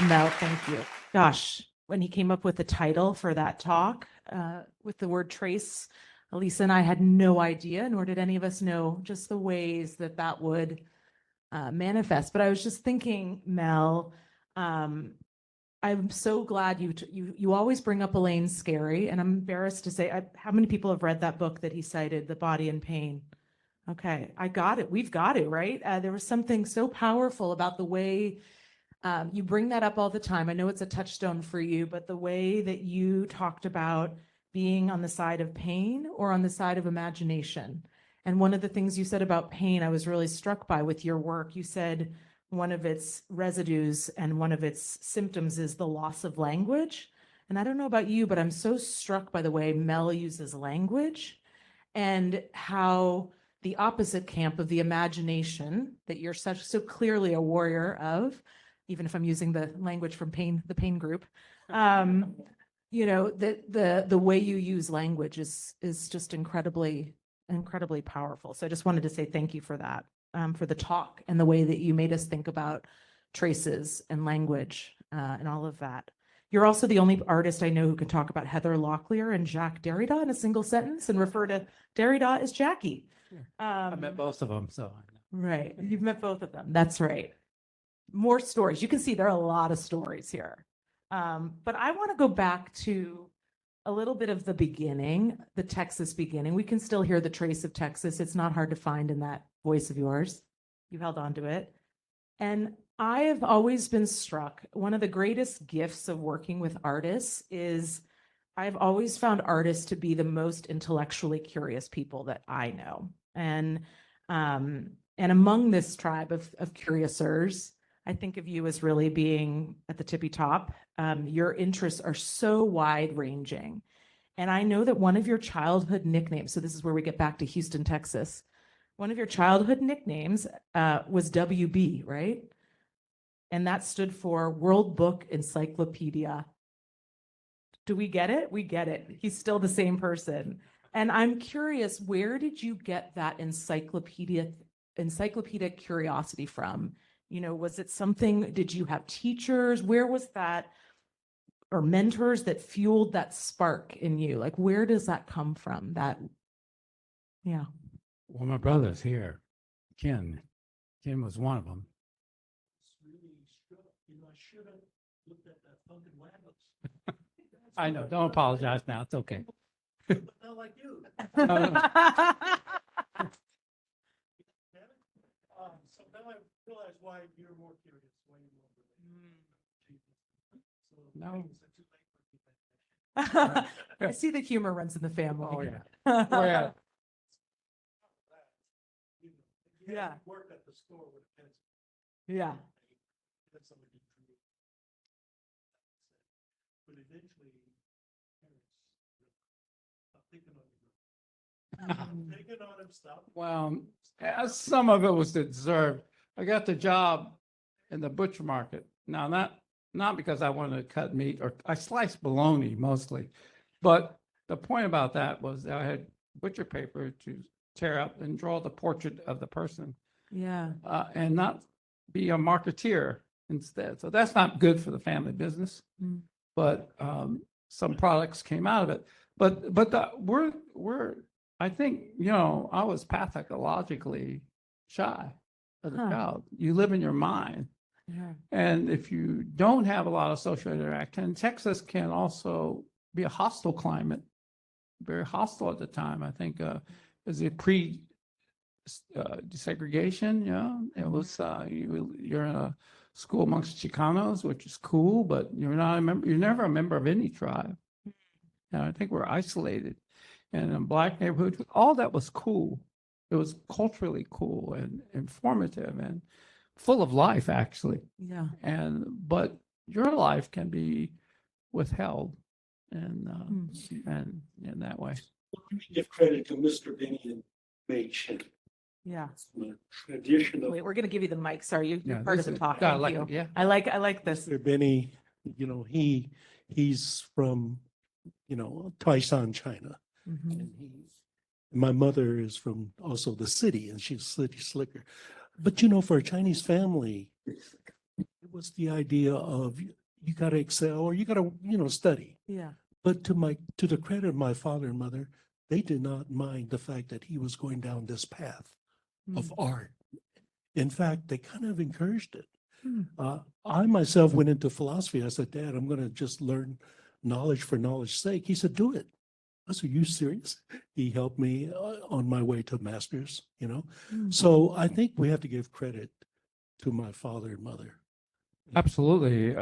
Mel, thank you. Gosh, when he came up with the title for that talk with the word trace, Elisa and I had no idea, nor did any of us know just the ways that would manifest. But I was just thinking, Mel, I'm so glad you always bring up Elaine Scarry, and I'm embarrassed to say, how many people have read that book that he cited, The Body in Pain? Okay, I got it. We've got it, right? There was something so powerful about the way you bring that up all the time. I know it's a touchstone for you, but the way that you talked about being on the side of pain or on the side of imagination. And one of the things you said about pain, I was really struck by with your work. You said one of its residues and one of its symptoms is the loss of language. And I don't know about you, but I'm so struck by the way Mel uses language and how the opposite camp of the imagination that you're so clearly a warrior of, even if I'm using the language from the pain group, the way you use language is just incredibly powerful. So I just wanted to say thank you for that, for the talk and the way that you made us think about traces and language and all of that. You're also the only artist I know who can talk about Heather Locklear and Jacques Derrida in a single sentence and refer to Derrida as Jackie. I met both of them, so I know. Right. You've met both of them. That's right. More stories. You can see there are a lot of stories here. But I want to go back to a little bit of the beginning, the Texas beginning. We can still hear the trace of Texas. It's not hard to find in that voice of yours. You've held on to it. And I have always been struck. One of the greatest gifts of working with artists is I've always found artists to be the most intellectually curious people that I know. And among this tribe of curiousers, I think of you as really being at the tippy top. Your interests are so wide ranging. And I know that one of your childhood nicknames, so this is where we get back to Houston, Texas. One of your childhood nicknames was WB, right? And that stood for World Book Encyclopedia. Do we get it? We get it. He's still the same person. And I'm curious, where did you get that encyclopedic curiosity from? You know, was it something, did you have teachers? Where was that, or mentors that fueled that spark in you? Like, where does that come from? Yeah. Well, my brother's here, Ken. Ken was one of them. I know. Don't apologize now. It's okay. Not like you. No, no. So now I realize why you're more curious, why you're more related. No. I see the humor runs in the family. Oh, yeah. Oh, yeah. Yeah. Worked at the store with a pencil. Yeah. That's something you create. But eventually, parents, stop thinking on you. Thinking on him, stop. Well, as some of it was deserved. I got the job in the butcher market. Now, not because I wanted to cut meat, or I sliced bologna mostly. But the point about that was that I had butcher paper to tear up and draw the portrait of the person, Yeah. and not be a marketeer instead. So that's not good for the family business. Mm. But some products came out of it. But we're I think, I was pathologically shy as a Huh. child. You live in your mind. Yeah. And if you don't have a lot of social interaction, Texas can also be a hostile climate, very hostile at the time. I think is it desegregation? It was you're in a school amongst Chicanos, which is cool, but you're not a member. You're never a member of any tribe. And I think we're isolated. And in Black neighborhoods, all that was cool. It was culturally cool and informative and full of life, actually. Yeah. But your life can be withheld, and in that way. Give credit to Mr. Benny and Mel Chin. Yeah. Traditional. Wait, we're gonna give you the mic. Sorry, you're Yeah, part this of the is- talk. yeah, I Thank like you. it, yeah. I like this. Mr. Benny, he's from, Taishan, China. Mhm. And my mother is from also the city, and she's city slicker. But for a Chinese family, it was the idea of you got to excel, or you got to, study. Yeah. But to the credit of my father and mother, they did not mind the fact that he was going down this path of art. In fact, they kind of encouraged it. I myself went into philosophy. I said, Dad, I'm going to just learn knowledge for knowledge's sake. He said, do it. I said, are you serious? He helped me on my way to master's, So I think we have to give credit to my father and mother. Absolutely.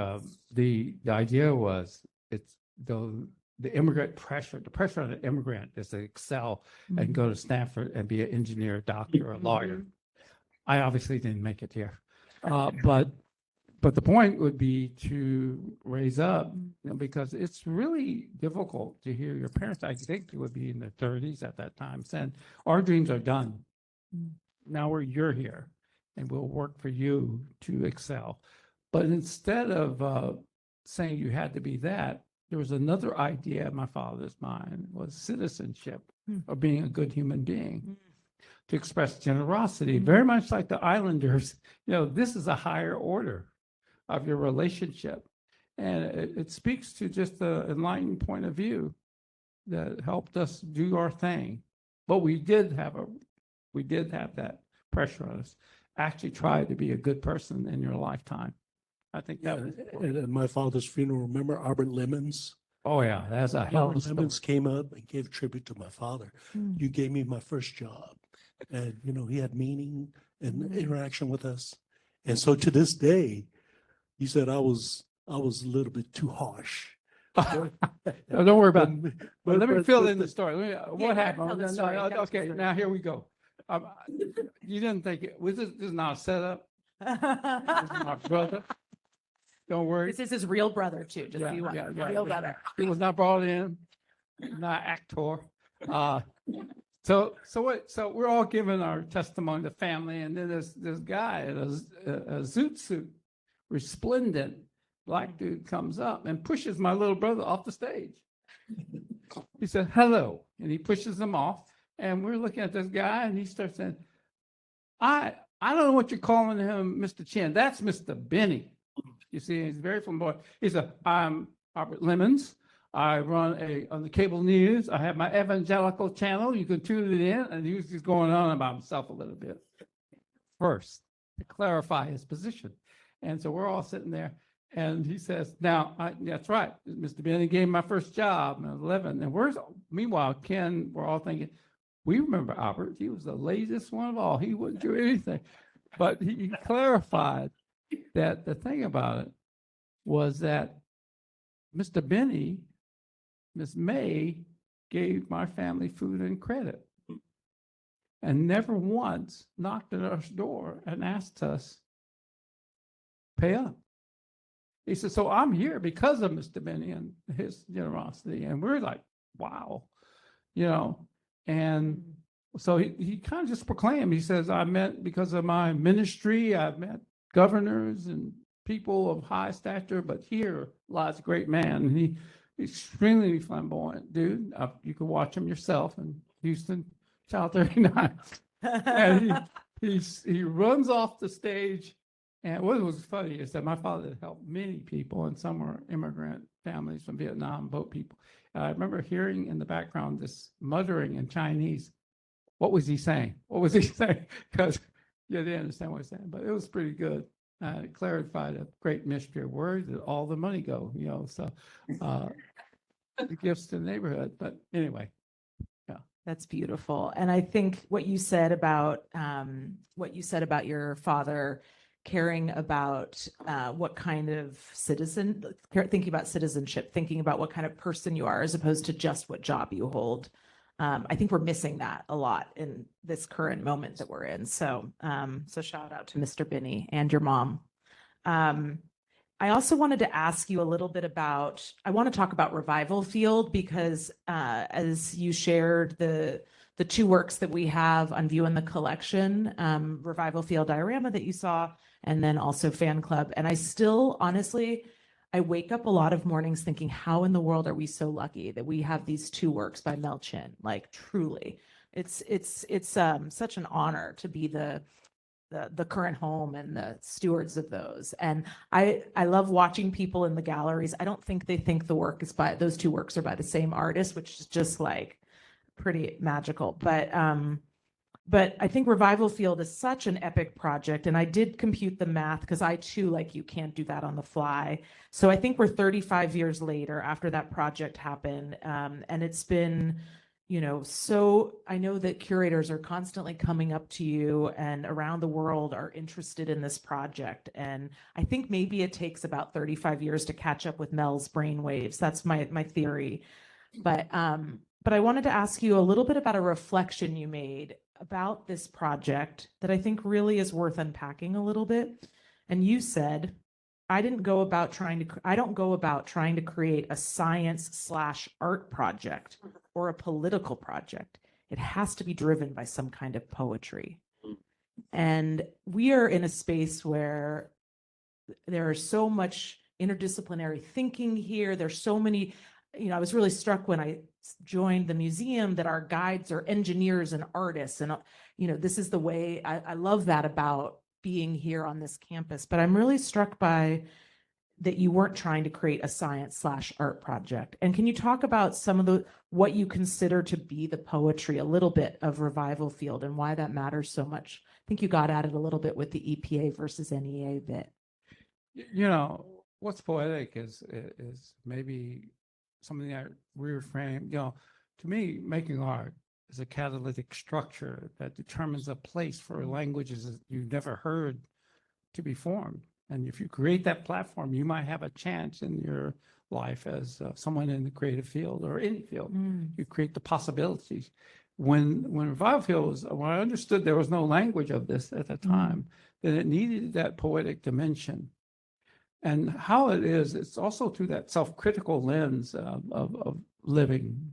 The idea was it's the immigrant pressure, the pressure on an immigrant is to excel and go to Stanford and be an engineer, doctor, or lawyer. I obviously didn't make it here. But the point would be to raise up, because it's really difficult to hear your parents. I think they would be in their 30s at that time saying, our dreams are done. Now you're here and we'll work for you to excel. But instead of saying you had to be that, there was another idea in my father's mind, was citizenship, or being a good human being, to express generosity, very much like the Islanders. This is a higher order of your relationship. And it speaks to just the enlightened point of view that helped us do our thing. But we did have that pressure on us. Actually try to be a good person in your lifetime. I think that was And at my father's funeral, remember Albert Lemons? oh yeah, that's a hell of a Albert story. Lemons came up and gave tribute to my father. You gave me my first job. And, he had meaning and interaction with us. And so to this day, he said I was a little bit too harsh. No, don't worry about it. But let me fill in the but- story. What tell happened? the No, story, no, tell the okay, story. now here we go. You didn't think this is not a setup. This is my brother. Don't worry. This is his real brother too, just Yeah, so you want. yeah, yeah, Real yeah. brother. He was not brought in, not actor. So we're all giving our testimony to family, and then this guy in a zoot suit, resplendent black dude, comes up and pushes my little brother off the stage. He said, hello, and he pushes him off, and we're looking at this guy, and he starts saying, I don't know what you're calling him, Mr. Chin. That's Mr. Benny. You see, he's very flamboyant. He said, I'm Robert Lemons. I run on the cable news. I have my evangelical channel. You can tune it in. And he was just going on about himself a little bit first to clarify his position. And so we're all sitting there. And he says, now, that's right. Mr. Benny gave me my first job when I was 11. And meanwhile, Ken, we're all thinking, we remember Albert. He was the laziest one of all. He wouldn't do anything. But he clarified that the thing about it was that Mr. Benny, Miss May, gave my family food and credit and never once knocked at our door and asked us, pay up. He said, so I'm here because of Mr. Benny and his generosity. And we're like, wow, and so he kind of just proclaimed, he says, I met because of my ministry, I've met governors and people of high stature, but here lies a great man. And he's extremely flamboyant, dude. You can watch him yourself in Houston, Child 39. And he runs off the stage. And what was funny is that my father had helped many people, and some were immigrant families from Vietnam, boat people. I remember hearing in the background this muttering in Chinese. What was he saying? What was he saying? Because you didn't understand what he was saying, but it was pretty good. It clarified a great mystery. Where did all the money go? So the gifts to the neighborhood. But anyway, yeah. That's beautiful. And I think what you said about your father caring about what kind of thinking about citizenship, thinking about what kind of person you are, as opposed to just what job you hold. I think we're missing that a lot in this current moment that we're in. So, so shout out to Mr. Binney and your mom. I also wanted to ask you a little bit about, I want to talk about Revival Field, because as you shared the two works that we have on view in the collection, Revival Field Diorama that you saw, and then also Fan Club. And I still, honestly, I wake up a lot of mornings thinking, how in the world are we so lucky that we have these two works by Mel Chin? Like, truly, it's such an honor to be the current home and the stewards of those. And I love watching people in the galleries. I don't think they think those two works are by the same artist, which is just like pretty magical. But I think Revival Field is such an epic project. And I did compute the math, because I too, like you, can't do that on the fly. So I think we're 35 years later after that project happened. And it's been, so I know that curators are constantly coming up to you and around the world are interested in this project. And I think maybe it takes about 35 years to catch up with Mel's brainwaves. That's my theory. But I wanted to ask you a little bit about a reflection you made about this project that I think really is worth unpacking a little bit. And you said, I don't go about trying to create a science/art project or a political project. It has to be driven by some kind of poetry. And we are in a space where there is so much interdisciplinary thinking here. There's so many, I was really struck when I joined the museum that our guides are engineers and artists. And, this is the way I love that about being here on this campus. But I'm really struck by that you weren't trying to create a science/art project. And can you talk about some of what you consider to be the poetry, a little bit of Revival Field, and why that matters so much? I think you got at it a little bit with the EPA versus NEA bit. What's poetic is maybe something that reframe, to me, making art is a catalytic structure that determines a place for languages that you've never heard to be formed. And if you create that platform, you might have a chance in your life as someone in the creative field or any field. You create the possibilities. When Revival Field when I understood there was no language of this at the time, that it needed that poetic dimension. And how it is, it's also through that self-critical lens of living,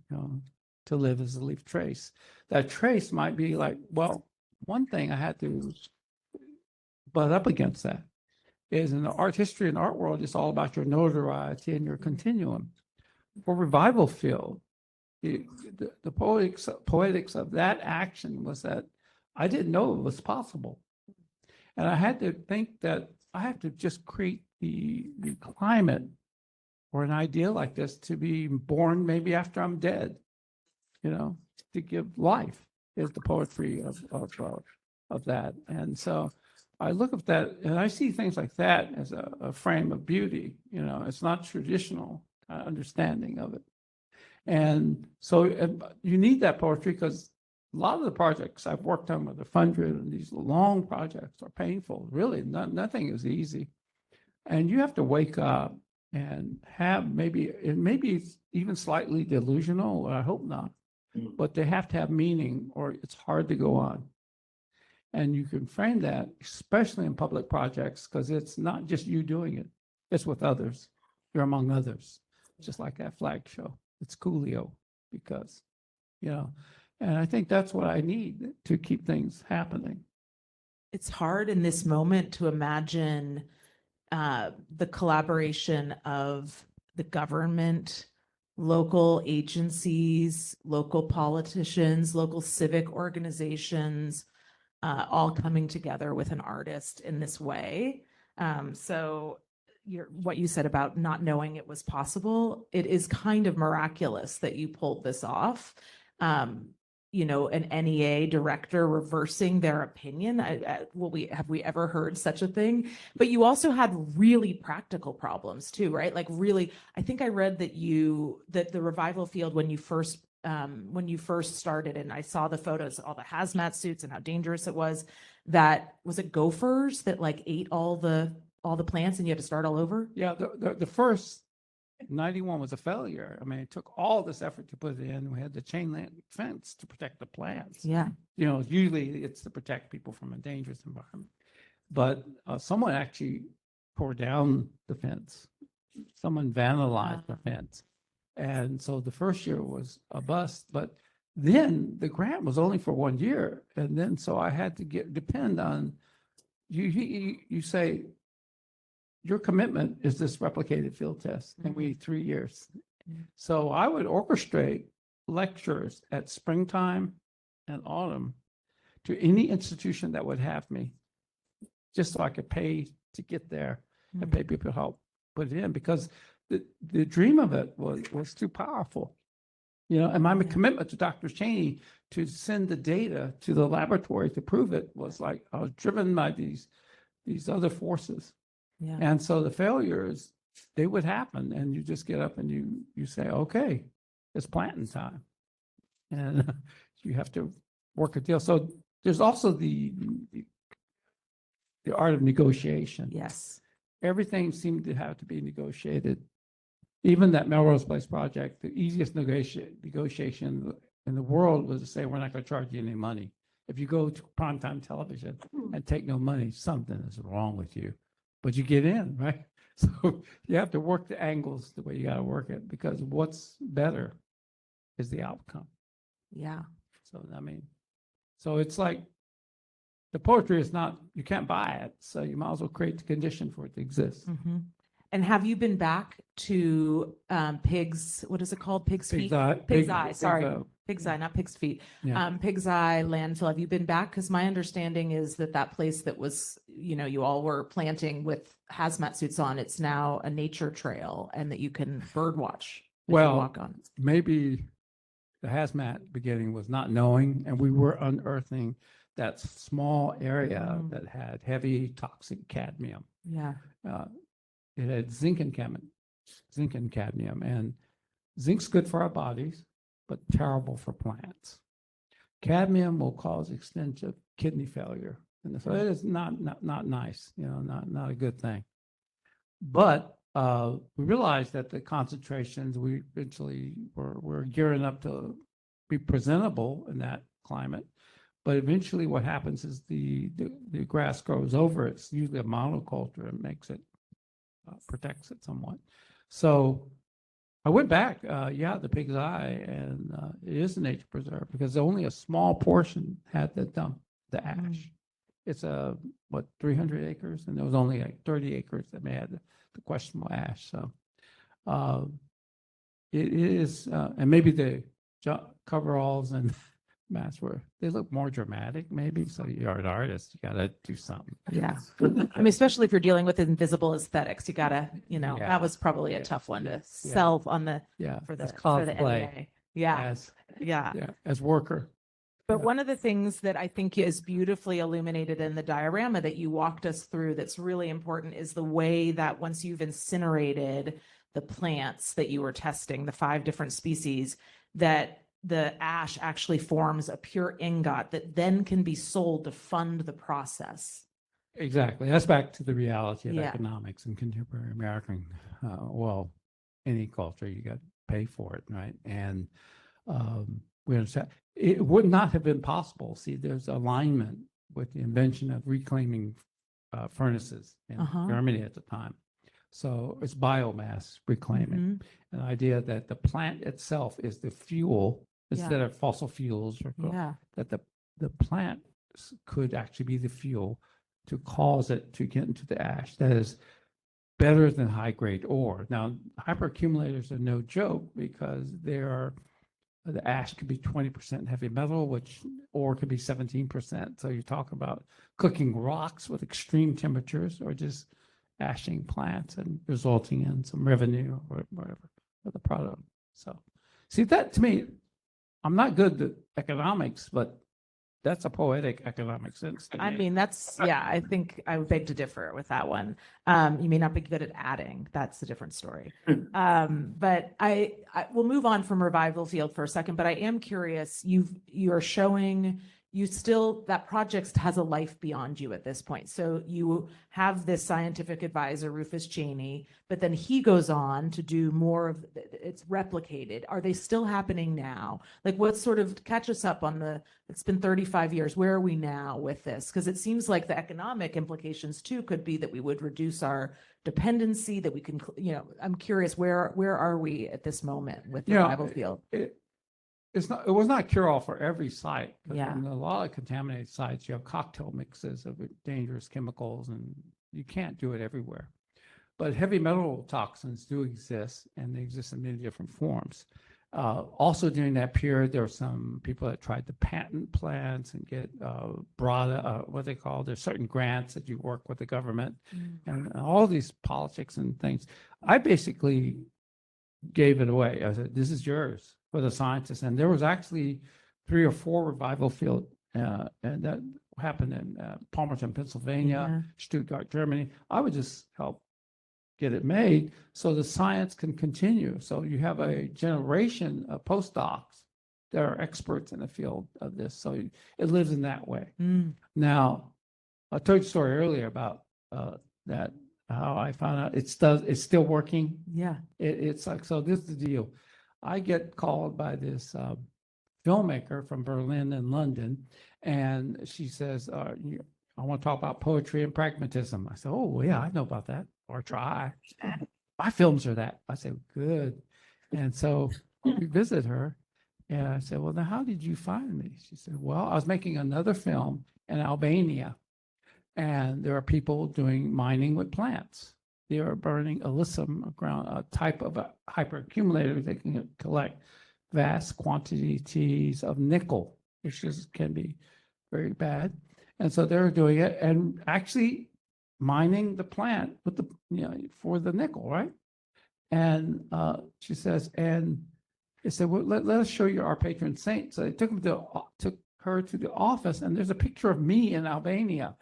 to live is to leave trace. That trace might be like, well, one thing I had to butt up against that is in the art history and art world, it's all about your notoriety and your continuum. For Revival Field, the poetics of that action was that I didn't know it was possible. And I had to think that I have to just create the climate or an idea like this to be born maybe after I'm dead, to give life is the poetry of that. And so I look at that and I see things like that as a frame of beauty. It's not traditional understanding of it. And so you need that poetry because a lot of the projects I've worked on with the Fundred and these long projects are painful. Really, nothing is easy. And you have to wake up and have maybe it's even slightly delusional. I hope not, but they have to have meaning or it's hard to go on. And you can frame that, especially in public projects, because it's not just you doing it. It's with others. You're among others, just like that flag show. It's Coolio because, and I think that's what I need to keep things happening. It's hard in this moment to imagine the collaboration of the government, local agencies, local politicians, local civic organizations, all coming together with an artist in this way. So what you said about not knowing it was possible, it is kind of miraculous that you pulled this off. An NEA director reversing their opinion. Have we ever heard such a thing? But you also had really practical problems too, right? Like really, I think I read that the revival field when you first started, and I saw the photos, all the hazmat suits and how dangerous it was. That was it gophers that like ate all the plants and you had to start all over? Yeah, the first 91 was a failure. I mean, it took all this effort to put it in. We had the chain link fence to protect the plants. Yeah. Usually it's to protect people from a dangerous environment. But someone actually tore down the fence. Someone vandalized the fence. And so the first year was a bust, but then the grant was only for 1 year. And then so I had to depend on you say, your commitment is this replicated field test, and we need 3 years. So I would orchestrate lectures at springtime and autumn to any institution that would have me, just so I could pay to get there and pay people to help put it in, because the dream of it was too powerful. And my commitment to Dr. Cheney to send the data to the laboratory to prove it was like I was driven by these other forces. Yeah. And so the failures, they would happen, and you just get up and you say, okay, it's planting time. And you have to work a deal. So there's also the art of negotiation. Yes. Everything seemed to have to be negotiated. Even that Melrose Place project, the easiest negotiation in the world was to say, we're not going to charge you any money. If you go to primetime television and take no money, something is wrong with you. But you get in, right? So you have to work the angles the way you got to work it, because what's better is the outcome. Yeah. So, so it's like the poetry is not, you can't buy it. So you might as well create the condition for it to exist. Mm-hmm. And have you been back to Pigs, what is it called? Pig's Feet? Pig's Eye, sorry. Pig's Eye, not Pig's Feet. Yeah. Pig's Eye landfill. Have you been back? Because my understanding is that place that was, you all were planting with hazmat suits on, it's now a nature trail, and that you can bird watch. Well, walk on. Maybe the hazmat beginning was not knowing, and we were unearthing that small area that had heavy toxic cadmium. Yeah. It had zinc and cadmium, and zinc's good for our bodies, but terrible for plants. Cadmium will cause extensive kidney failure, and so it is not nice, not a good thing. But we realized that the concentrations, we eventually were gearing up to be presentable in that climate. But eventually what happens is the grass grows over it. It's usually a monoculture and makes it, protects it somewhat. So I went back, the Pig's Eye, and it is a nature preserve because only a small portion had the ash. It's 300 acres, and there was only like 30 acres that may have the questionable ash. So it is, and maybe the coveralls and masks they look more dramatic, maybe. So you're an artist, you got to do something. Yeah. I mean, especially if you're dealing with invisible aesthetics, you gotta, Yeah. that was probably a Yeah. tough one to Yeah. sell on the, Yeah, for the as cosplay, NEA. Yeah. as Yeah. as worker. But Yeah. one of the things that I think is beautifully illuminated in the diorama that you walked us through that's really important is the way that once you've incinerated the plants that you were testing, the 5 different species, that the ash actually forms a pure ingot that then can be sold to fund the process. Exactly. That's back to the reality of Yeah. economics in contemporary American, well, any culture, you got to pay for it, right? And we understand it would not have been possible. See, there's alignment with the invention of reclaiming furnaces in Germany at the time. So it's biomass reclaiming, an idea that the plant itself is the fuel instead of fossil fuels, or that the plant could actually be the fuel to cause it to get into the ash. That is better than high grade ore. Now, hyperaccumulators are no joke because the ash could be 20% heavy metal, which ore could be 17%. So you talk about cooking rocks with extreme temperatures or just ashing plants and resulting in some revenue or whatever for the product. So see, that to me, I'm not good at economics, but that's a poetic economic sense to me. I mean, that's, I think I would beg to differ with that one. You may not be good at adding. That's a different story. But I will move on from Revival Field for a second, but I am curious, you're showing that project has a life beyond you at this point. So you have this scientific advisor, Rufus Cheney, but then he goes on to do more of it's replicated. Are they still happening now? Like, what sort of, catch us up on it's been 35 years. Where are we now with this? Because it seems like the economic implications too could be that we would reduce our dependency, that we can, I'm curious, where are we at this moment with the Revival Field? It was not cure-all for every site. Yeah. In a lot of contaminated sites, you have cocktail mixes of dangerous chemicals, and you can't do it everywhere. But heavy metal toxins do exist, and they exist in many different forms. Also during that period, there were some people that tried to patent plants and get what they call, there's certain grants that you work with the government, and all these politics and things. I basically gave it away. I said, this is yours for the scientists. And there was actually 3 or 4 Revival Field, and that happened in Palmerton, Pennsylvania, Stuttgart, Germany. I would just help get it made so the science can continue. So you have a generation of postdocs that are experts in the field of this. So it lives in that way. Now, I told you a story earlier about that, how I found out it's still working. Yeah. It's like, so this is the deal. I get called by this filmmaker from Berlin and London, and she says, I want to talk about poetry and pragmatism. I said, oh, yeah, I know about that, or try. My films are that. I said, good. And so we visit her, and I said, well, now how did you find me? She said, well, I was making another film in Albania, and there are people doing mining with plants. They are burning alyssum, a type of a hyperaccumulator that can collect vast quantities of nickel, which can be very bad. And so they're doing it and actually mining the plant with for the nickel, right? And she says, and they said, well, let us show you our patron saint. So they took her to the office, and there's a picture of me in Albania.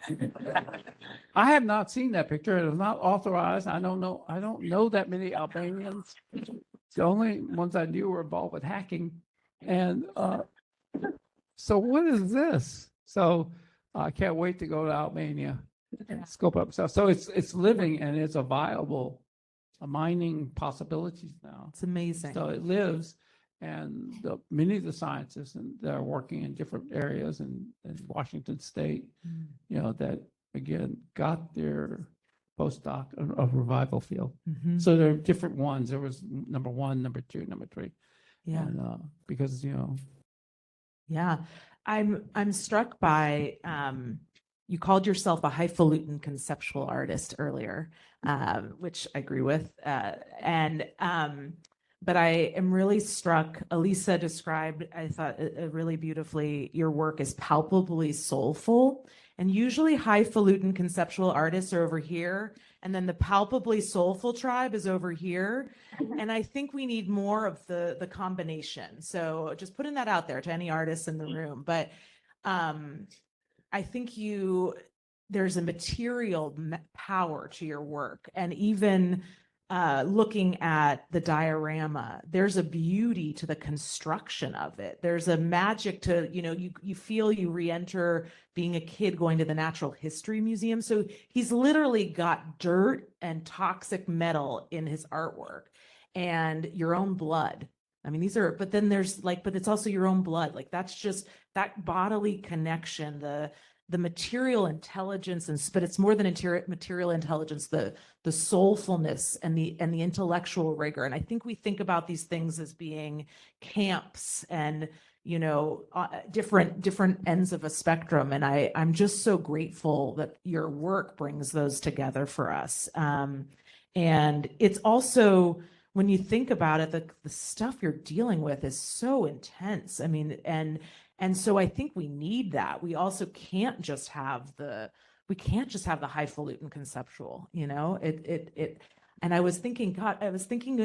I have not seen that picture. It is not authorized. I don't know that many Albanians. The only ones I knew were involved with hacking. And so what is this? So I can't wait to go to Albania and scope up stuff. So it's living, and it's a viable mining possibilities now. It's amazing. So it lives. And many of the scientists that are working in different areas in Washington State, that again got their postdoc of Revival Field. So there are different ones. There was number 1, number 2, number 3. Yeah. And, because Yeah, I'm struck by you called yourself a highfalutin conceptual artist earlier, which I agree with, but I am really struck. Elisa described, I thought really beautifully, your work is palpably soulful. And usually highfalutin conceptual artists are over here, and then the palpably soulful tribe is over here. And I think we need more of the combination. So just putting that out there to any artists in the room. But I think there's a material power to your work, and even looking at the diorama, there's a beauty to the construction of it. There's a magic to, you feel you re-enter being a kid going to the Natural History Museum. So he's literally got dirt and toxic metal in his artwork and your own blood. I mean, but then there's but it's also your own blood. Like that's just that bodily connection, the material intelligence, but it's more than material intelligence, the soulfulness and the intellectual rigor. And I think we think about these things as being camps and different ends of a spectrum. And I'm just so grateful that your work brings those together for us. And it's also, when you think about it, the stuff you're dealing with is so intense. I mean, and so I think we need that. We also can't just have the highfalutin conceptual, and I was thinking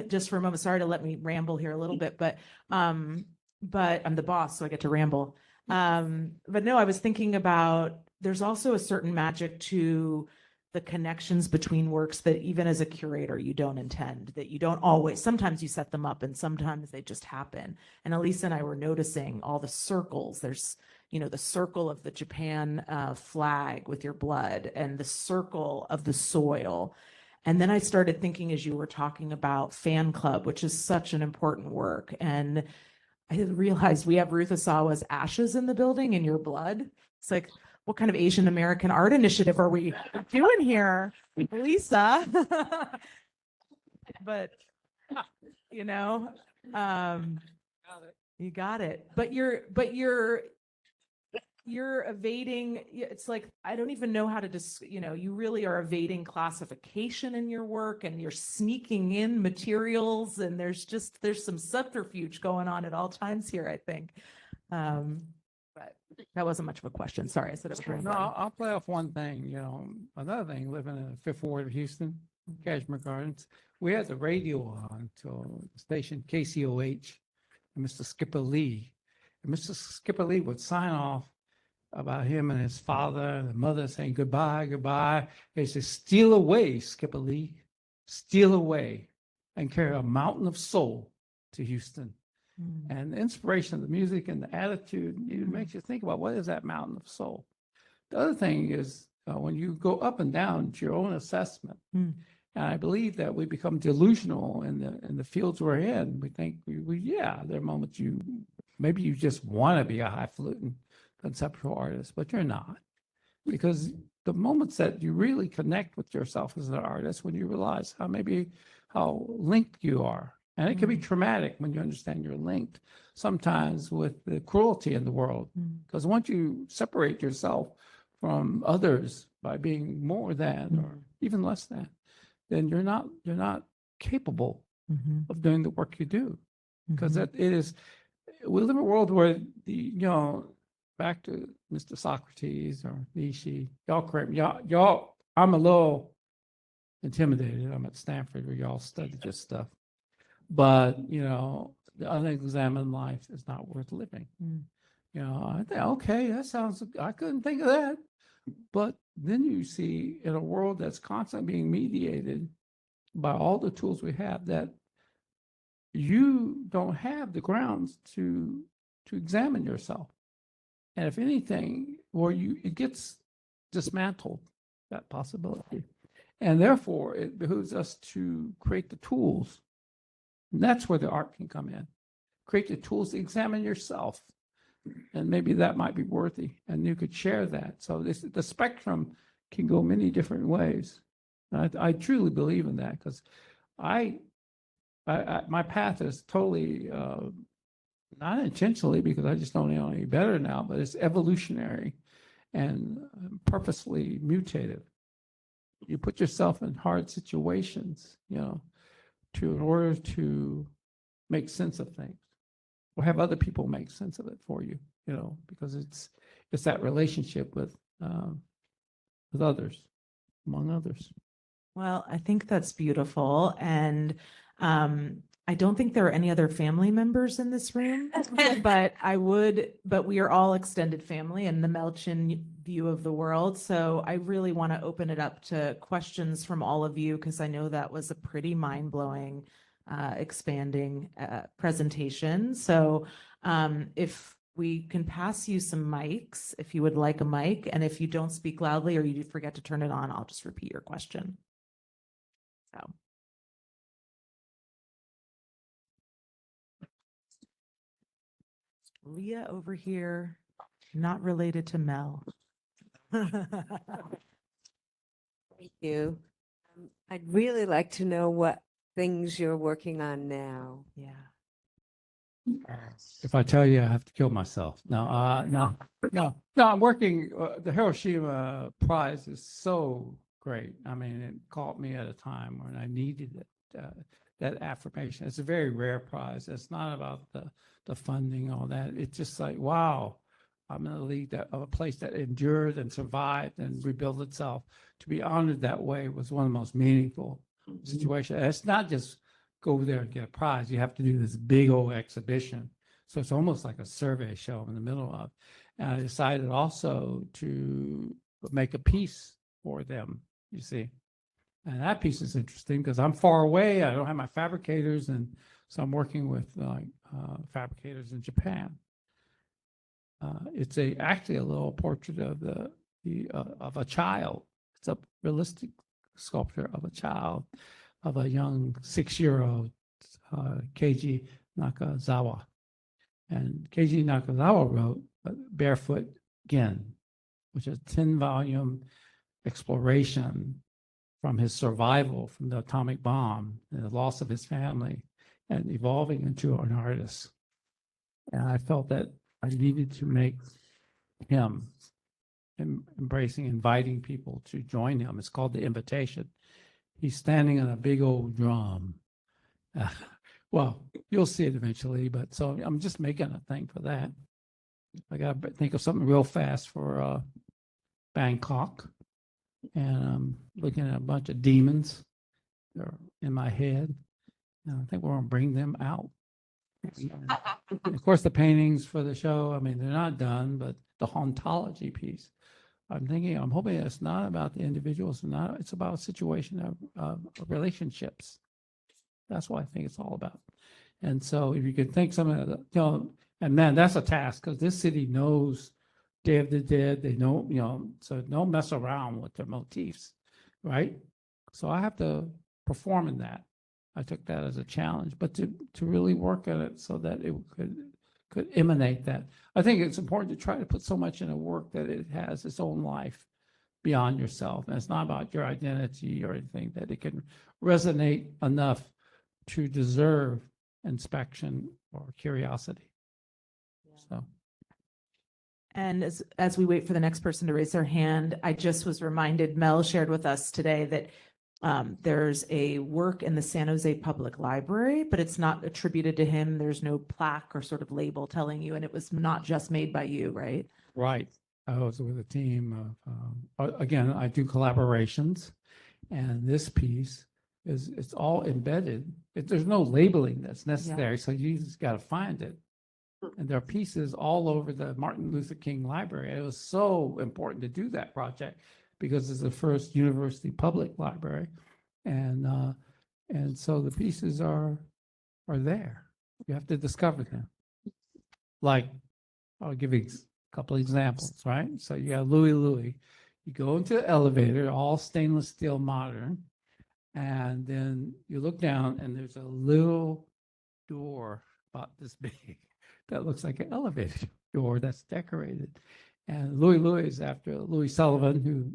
just for a moment, sorry to let me ramble here a little bit, but I'm the boss, so I get to ramble. But no, I was thinking about, there's also a certain magic to the connections between works that even as a curator, you don't intend, that you don't always, sometimes you set them up and sometimes they just happen. And Elisa and I were noticing all the circles. There's, the circle of the Japan flag with your blood and the circle of the soil. And then I started thinking, as you were talking about Fan Club, which is such an important work. And I realized we have Ruth Asawa's ashes in the building in your blood. It's like, what kind of Asian American art initiative are we doing here, Lisa? But, you got it. But you're evading, it's like, I don't even know how to you really are evading classification in your work, and you're sneaking in materials, and there's some subterfuge going on at all times here, I think. But that wasn't much of a question. Sorry, I said it was. No, I'll play off one thing. Another thing, living in the Fifth Ward of Houston, Cashmere Gardens, we had the radio on to the station KCOH, and Mr. Skipper Lee. And Mr. Skipper Lee would sign off about him and his father and mother saying goodbye, goodbye. He said, "Steal away, Skipper Lee, steal away, and carry a mountain of soul to Houston." And the inspiration of the music and the attitude, it makes you think about, what is that mountain of soul? The other thing is when you go up and down, it's your own assessment. And I believe that we become delusional in the fields we're in. We think, there are moments maybe you just want to be a highfalutin conceptual artist, but you're not. Because the moments that you really connect with yourself as an artist, when you realize how linked you are. And it can be traumatic when you understand you're linked sometimes with the cruelty in the world. Because once you separate yourself from others by being more than or even less than, then you're not capable of doing the work you do. Because we live in a world where back to Mr. Socrates or Nietzsche, y'all, I'm a little intimidated. I'm at Stanford where y'all study this stuff. But, the unexamined life is not worth living. I think, okay, I couldn't think of that. But then you see, in a world that's constantly being mediated by all the tools we have, that you don't have the grounds to examine yourself. And if anything, it gets dismantled, that possibility. And therefore, it behooves us to create the tools. And that's where the art can come in. Create the tools to examine yourself. And maybe that might be worthy, and you could share that. So the spectrum can go many different ways. And I truly believe in that, because my path is totally, not intentionally, because I just don't know any better now, but it's evolutionary and purposely mutative. You put yourself in hard situations, in order to make sense of things, or have other people make sense of it for you, because it's that relationship with others, among others. Well, I think that's beautiful. And I don't think there are any other family members in this room, but we are all extended family in the Mel Chin view of the world. So I really want to open it up to questions from all of you, because I know that was a pretty mind-blowing, expanding presentation. So if we can pass you some mics, if you would like a mic, and if you don't speak loudly or you forget to turn it on, I'll just repeat your question. So. Leah over here, not related to Mel. Thank you. I'd really like to know what things you're working on now. Yeah. If I tell you, I have to kill myself. No, I'm working. The Hiroshima Prize is so great. I mean, it caught me at a time when I needed it, that affirmation. It's a very rare prize. It's not about the funding, all that. It's just like, wow, I'm in a league of a place that endured and survived and rebuilt itself. To be honored that way was one of the most meaningful situations. It's not just go there and get a prize. You have to do this big old exhibition. So it's almost like a survey show in the middle of. And I decided also to make a piece for them, you see. And that piece is interesting because I'm far away. I don't have my fabricators. And so I'm working with fabricators in Japan. It's actually a little portrait of of a child. It's a realistic sculpture of a child, of a young 6-year-old Keiji Nakazawa. And Keiji Nakazawa wrote Barefoot Gen, which is a 10-volume exploration from his survival from the atomic bomb and the loss of his family and evolving into an artist. And I felt that I needed to make him inviting people to join him. It's called The Invitation. He's standing on a big old drum. Well, you'll see it eventually, but so I'm just making a thing for that. I got to think of something real fast for Bangkok. And I'm looking at a bunch of demons that are in my head. And I think we're going to bring them out. And of course, the paintings for the show, I mean, they're not done, but the hauntology piece, I'm hoping it's not about the individuals, it's about a situation of relationships. That's what I think it's all about. And so if you can think some of the, and man, that's a task because this city knows Day of the Dead. They know, so don't mess around with their motifs, right? So I have to perform in that. I took that as a challenge, but to really work at it so that it could emanate that. I think it's important to try to put so much in a work that it has its own life beyond yourself. And it's not about your identity or anything, that it can resonate enough to deserve inspection or curiosity. So. And as we wait for the next person to raise their hand, I just was reminded, Mel shared with us today that there's a work in the San Jose Public Library, but it's not attributed to him. There's no plaque or sort of label telling you, and it was not just made by you, right? Right. I was with a team of, again, I do collaborations, and this piece it's all embedded. There's no labeling that's necessary, so you just got to find it. And there are pieces all over the Martin Luther King Library. It was so important to do that project because it's the first university public library. And so the pieces are there. You have to discover them. Like, I'll give you a couple of examples, right? So you got Louis. You go into the elevator, all stainless steel modern, and then you look down and there's a little door about this big that looks like an elevator door that's decorated. And Louis is after Louis Sullivan, who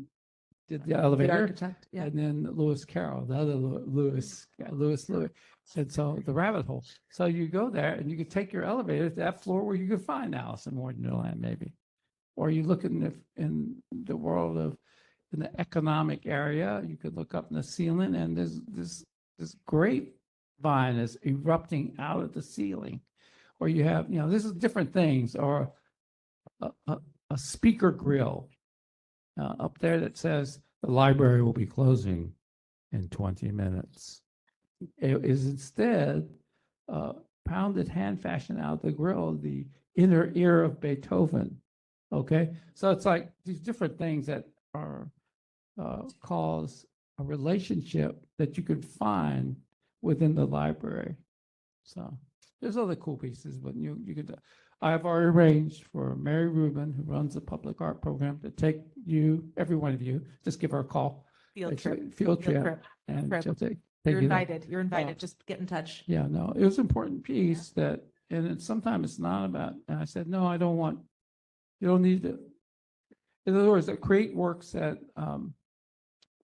did the elevator. The architect, yeah. And then Lewis Carroll, the other Lewis. And so the rabbit hole. So you go there and you can take your elevator to that floor where you can find Alice in Wonderland, maybe. Or you look in the world of, in the economic area, you could look up in the ceiling and there's this great vine is erupting out of the ceiling, or you have, this is different things, or a speaker grill up there that says the library will be closing in 20 minutes. It is instead pounded hand fashioned out of the grill, the inner ear of Beethoven. Okay, so it's like these different things that are cause a relationship that you could find within the library. So there's other cool pieces, but you could. I have already arranged for Mary Rubin, who runs the public art program, to take you, every one of you, just give her a call. Field trip. Field trip, and Trip. she'll take You're you there. invited. You're invited. Just get in touch. Yeah, no, it was an important piece that, and sometimes it's not about, and I said, no, I don't want, you don't need to, in other words, create works that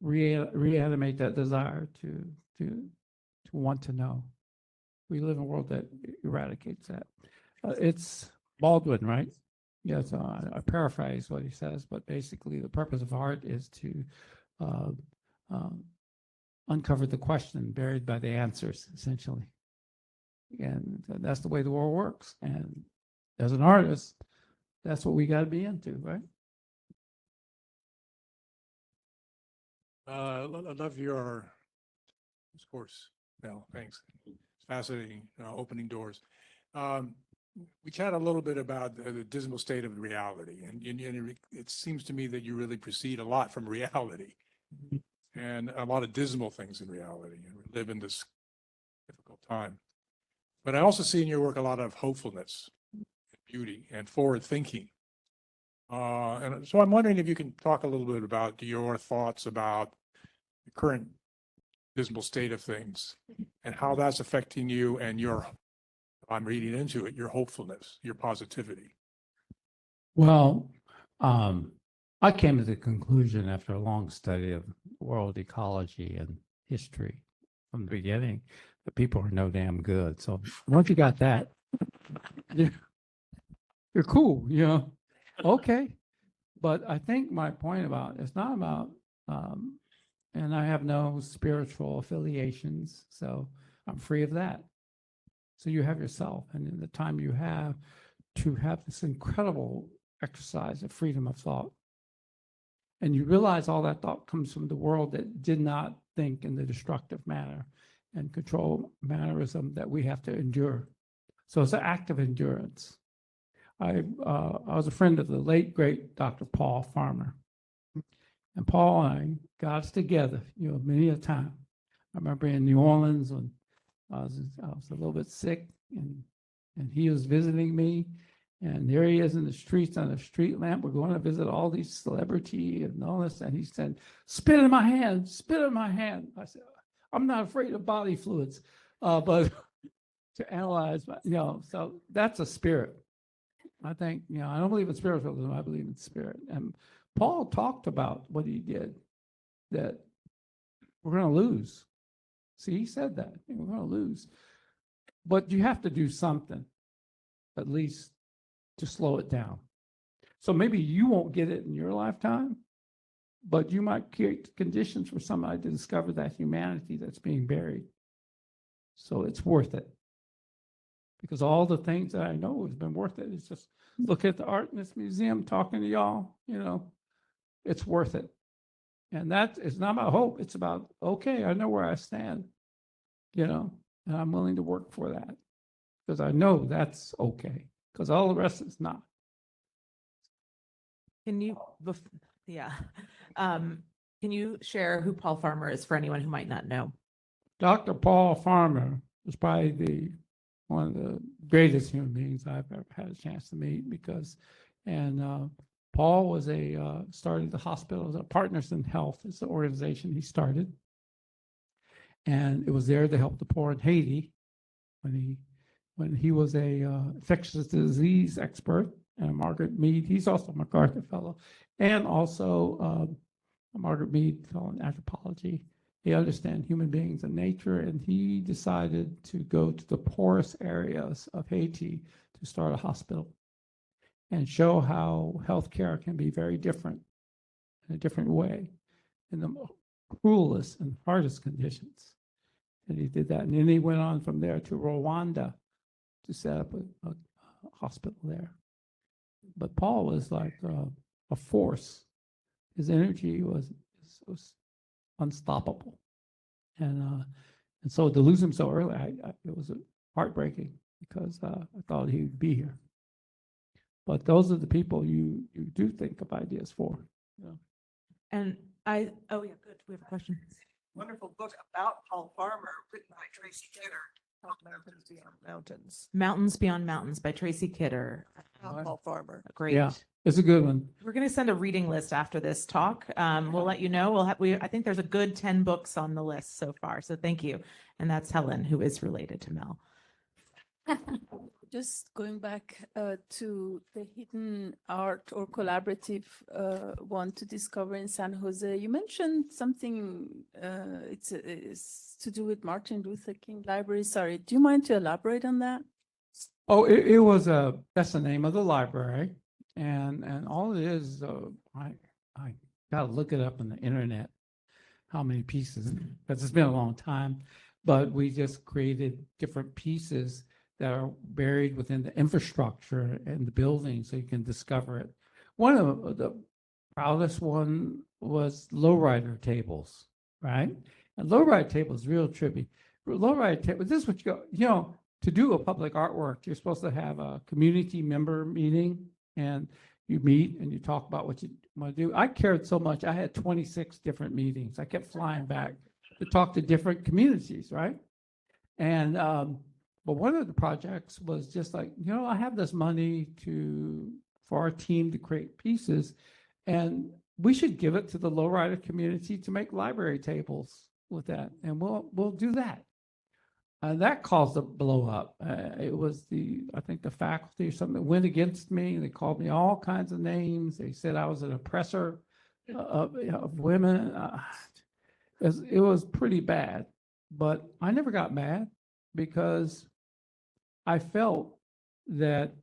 reanimate that desire to want to know. We live in a world that eradicates that. It's Baldwin, right? Yeah, so I paraphrase what he says, but basically the purpose of art is to uncover the question buried by the answers, essentially. And that's the way the world works. And as an artist, that's what we got to be into, right? I love your discourse, Mel. Thanks. It's fascinating, opening doors. We chat a little bit about the dismal state of reality, and it seems to me that you really proceed a lot from reality, and a lot of dismal things in reality, and we live in this difficult time. But I also see in your work a lot of hopefulness, beauty, and forward thinking. And so I'm wondering if you can talk a little bit about your thoughts about the current dismal state of things and how that's affecting you and your, I'm reading into it, your hopefulness, your positivity. Well, I came to the conclusion after a long study of world ecology and history from the beginning that people are no damn good. So once you got that, you're cool, okay. But I think my point about it's not about, and I have no spiritual affiliations, so I'm free of that. So you have yourself, and in the time you have to have this incredible exercise of freedom of thought. And you realize all that thought comes from the world that did not think in the destructive manner and control mannerism that we have to endure. So it's an act of endurance. I was a friend of the late, great Dr. Paul Farmer. And Paul and I got us together, many a time. I remember in New Orleans when I was a little bit sick, and he was visiting me. And there he is in the streets on a street lamp. We're going to visit all these celebrity and all this. And he said, spit in my hand, spit in my hand. I said, I'm not afraid of body fluids, but to analyze, so that's a spirit. I think, I don't believe in spiritualism, I believe in spirit. And Paul talked about what he did, that we're going to lose. See, he said that, we're going to lose. But you have to do something, at least to slow it down. So maybe you won't get it in your lifetime, but you might create conditions for somebody to discover that humanity that's being buried. So it's worth it. Because all the things that I know has been worth it. It's just look at the art in this museum, talking to y'all, it's worth it. And that is not about hope. It's about, okay, I know where I stand, and I'm willing to work for that because I know that's okay, because all the rest is not. Can you, can you share who Paul Farmer is for anyone who might not know? Dr. Paul Farmer is probably one of the greatest human beings I've ever had a chance to meet because, Paul was started the hospital as a Partners in Health. It's the organization he started. And it was there to help the poor in Haiti when he was a infectious disease expert, and Margaret Mead, he's also a MacArthur Fellow, and also Margaret Mead Fellow in anthropology. He understands human beings and nature, and he decided to go to the poorest areas of Haiti to start a hospital and show how healthcare can be very different in a different way in the cruelest and hardest conditions. And he did that. And then he went on from there to Rwanda to set up a hospital there. But Paul was like a force. His energy was unstoppable. And so to lose him so early, it was heartbreaking because I thought he would be here. But those are the people you do think of ideas for. You know? And oh yeah, good. We have a question. Wonderful book about Paul Farmer, written by Tracy Kidder. Mountains Beyond Mountains. Mountains Beyond Mountains by Tracy Kidder. About Paul Farmer. Great. Yeah, it's a good one. We're going to send a reading list after this talk. We'll let you know. I think there's a good 10 books on the list so far. So thank you. And that's Helen, who is related to Mel. Just going back to the hidden art or collaborative one to discover in San Jose, you mentioned something, it's to do with Martin Luther King Library. Sorry, do you mind to elaborate on that? Oh, that's the name of the library. And all it is, I got to look it up on the internet, how many pieces, because it's been a long time. But we just created different pieces that are buried within the infrastructure and the building so you can discover it. One of the proudest one was lowrider tables, right? And lowrider tables, real trippy. Lowrider table, this is what you go, to do a public artwork, you're supposed to have a community member meeting and you meet and you talk about what you want to do. I cared so much, I had 26 different meetings. I kept flying back to talk to different communities, right? And, but one of the projects was just like, I have this money for our team to create pieces, and we should give it to the lowrider community to make library tables with that, and we'll do that. And that caused a blow up. It was I think the faculty or something that went against me. They called me all kinds of names. They said I was an oppressor of women. It was pretty bad, but I never got mad because I felt that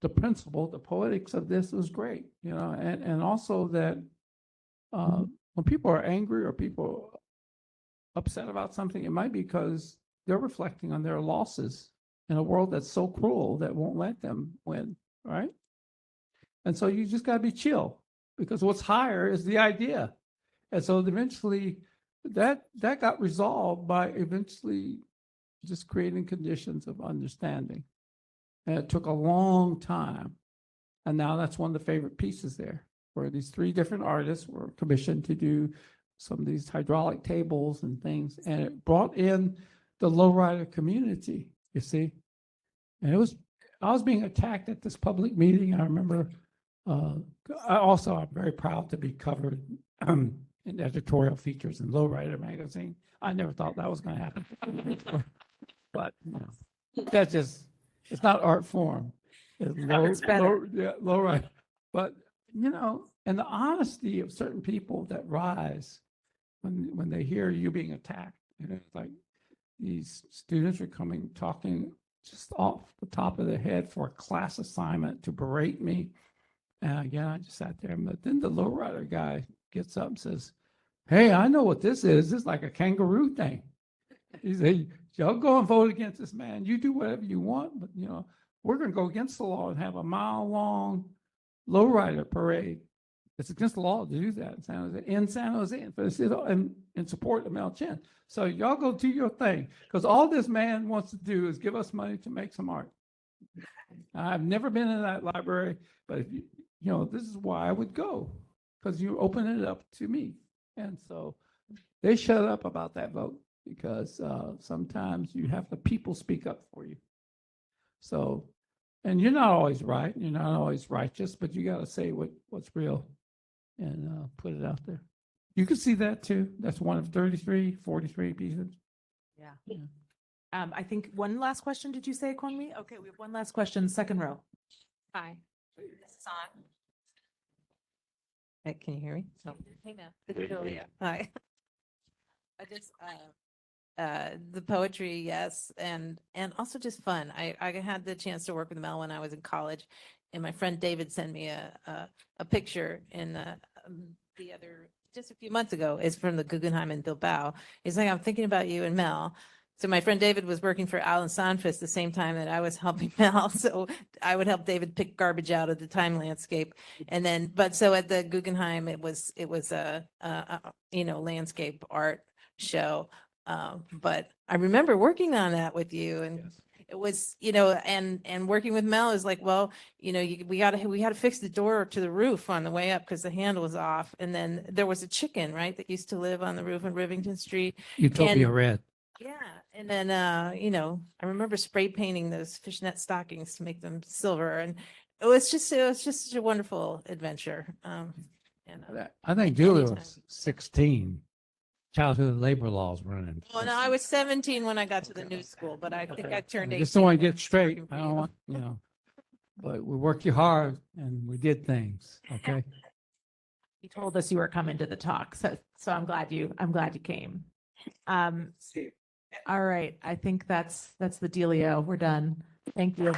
the principle, the poetics of this was great, and also that when people are angry or people are upset about something, it might be because they're reflecting on their losses in a world that's so cruel that won't let them win, right? And so you just got to be chill because what's higher is the idea. And so eventually that got resolved by eventually just creating conditions of understanding. And it took a long time. And now that's one of the favorite pieces there, where these 3 different artists were commissioned to do some of these hydraulic tables and things. And it brought in the lowrider community, you see. And I was being attacked at this public meeting. I remember, I'm very proud to be covered in editorial features in Lowrider magazine. I never thought that was going to happen. But that's just, it's not art form. It's lowrider. But, and the honesty of certain people that rise when they hear you being attacked, it's like these students are talking just off the top of their head for a class assignment to berate me. And again, I just sat there. But then the lowrider guy gets up and says, "Hey, I know what this is. This is like a kangaroo thing." He said, "Y'all go and vote against this man. You do whatever you want, but we're going to go against the law and have a mile-long lowrider parade. It's against the law to do that in San Jose, in support of Mel Chin. So y'all go do your thing, because all this man wants to do is give us money to make some art." I've never been in that library, but if this is why I would go, because you open it up to me. And so they shut up about that vote, because sometimes you have the people speak up for you. So, and you're not always right, you're not always righteous, but you got to say what's real and put it out there. You can see that too. That's one of 43 pieces. Yeah. I think one last question. Did you say, Kwangmi? Okay, we have one last question, second row. Hi. This is on. Hey, can you hear me? Oh. Hey, Mel. Hi. I just the poetry, yes, and also just fun. I had the chance to work with Mel when I was in college, and my friend David sent me a picture in just a few months ago. It's from the Guggenheim in Bilbao. He's like, "I'm thinking about you and Mel." So my friend David was working for Alan Sonfest the same time that I was helping Mel. So I would help David pick garbage out of the time landscape. And then, but so at the Guggenheim, it was a landscape art show. But I remember working on that with you, and it was, and working with Mel is like, well, we got to fix the door to the roof on the way up because the handle was off. And then there was a chicken, right, that used to live on the roof on Rivington Street. Utopia Red. Yeah. And then, I remember spray painting those fishnet stockings to make them silver. And it was just such a wonderful adventure. I think Julie was 16. Childhood labor laws running. Well, no, I was 17 when I got to the new school, but I think I turned 18. Just don't want to when I get was straight. working for I you. don't want, but we worked you hard and we did things. Okay. You told us you were coming to the talk, so I'm glad you came. All right, I think that's the dealio. We're done. Thank you.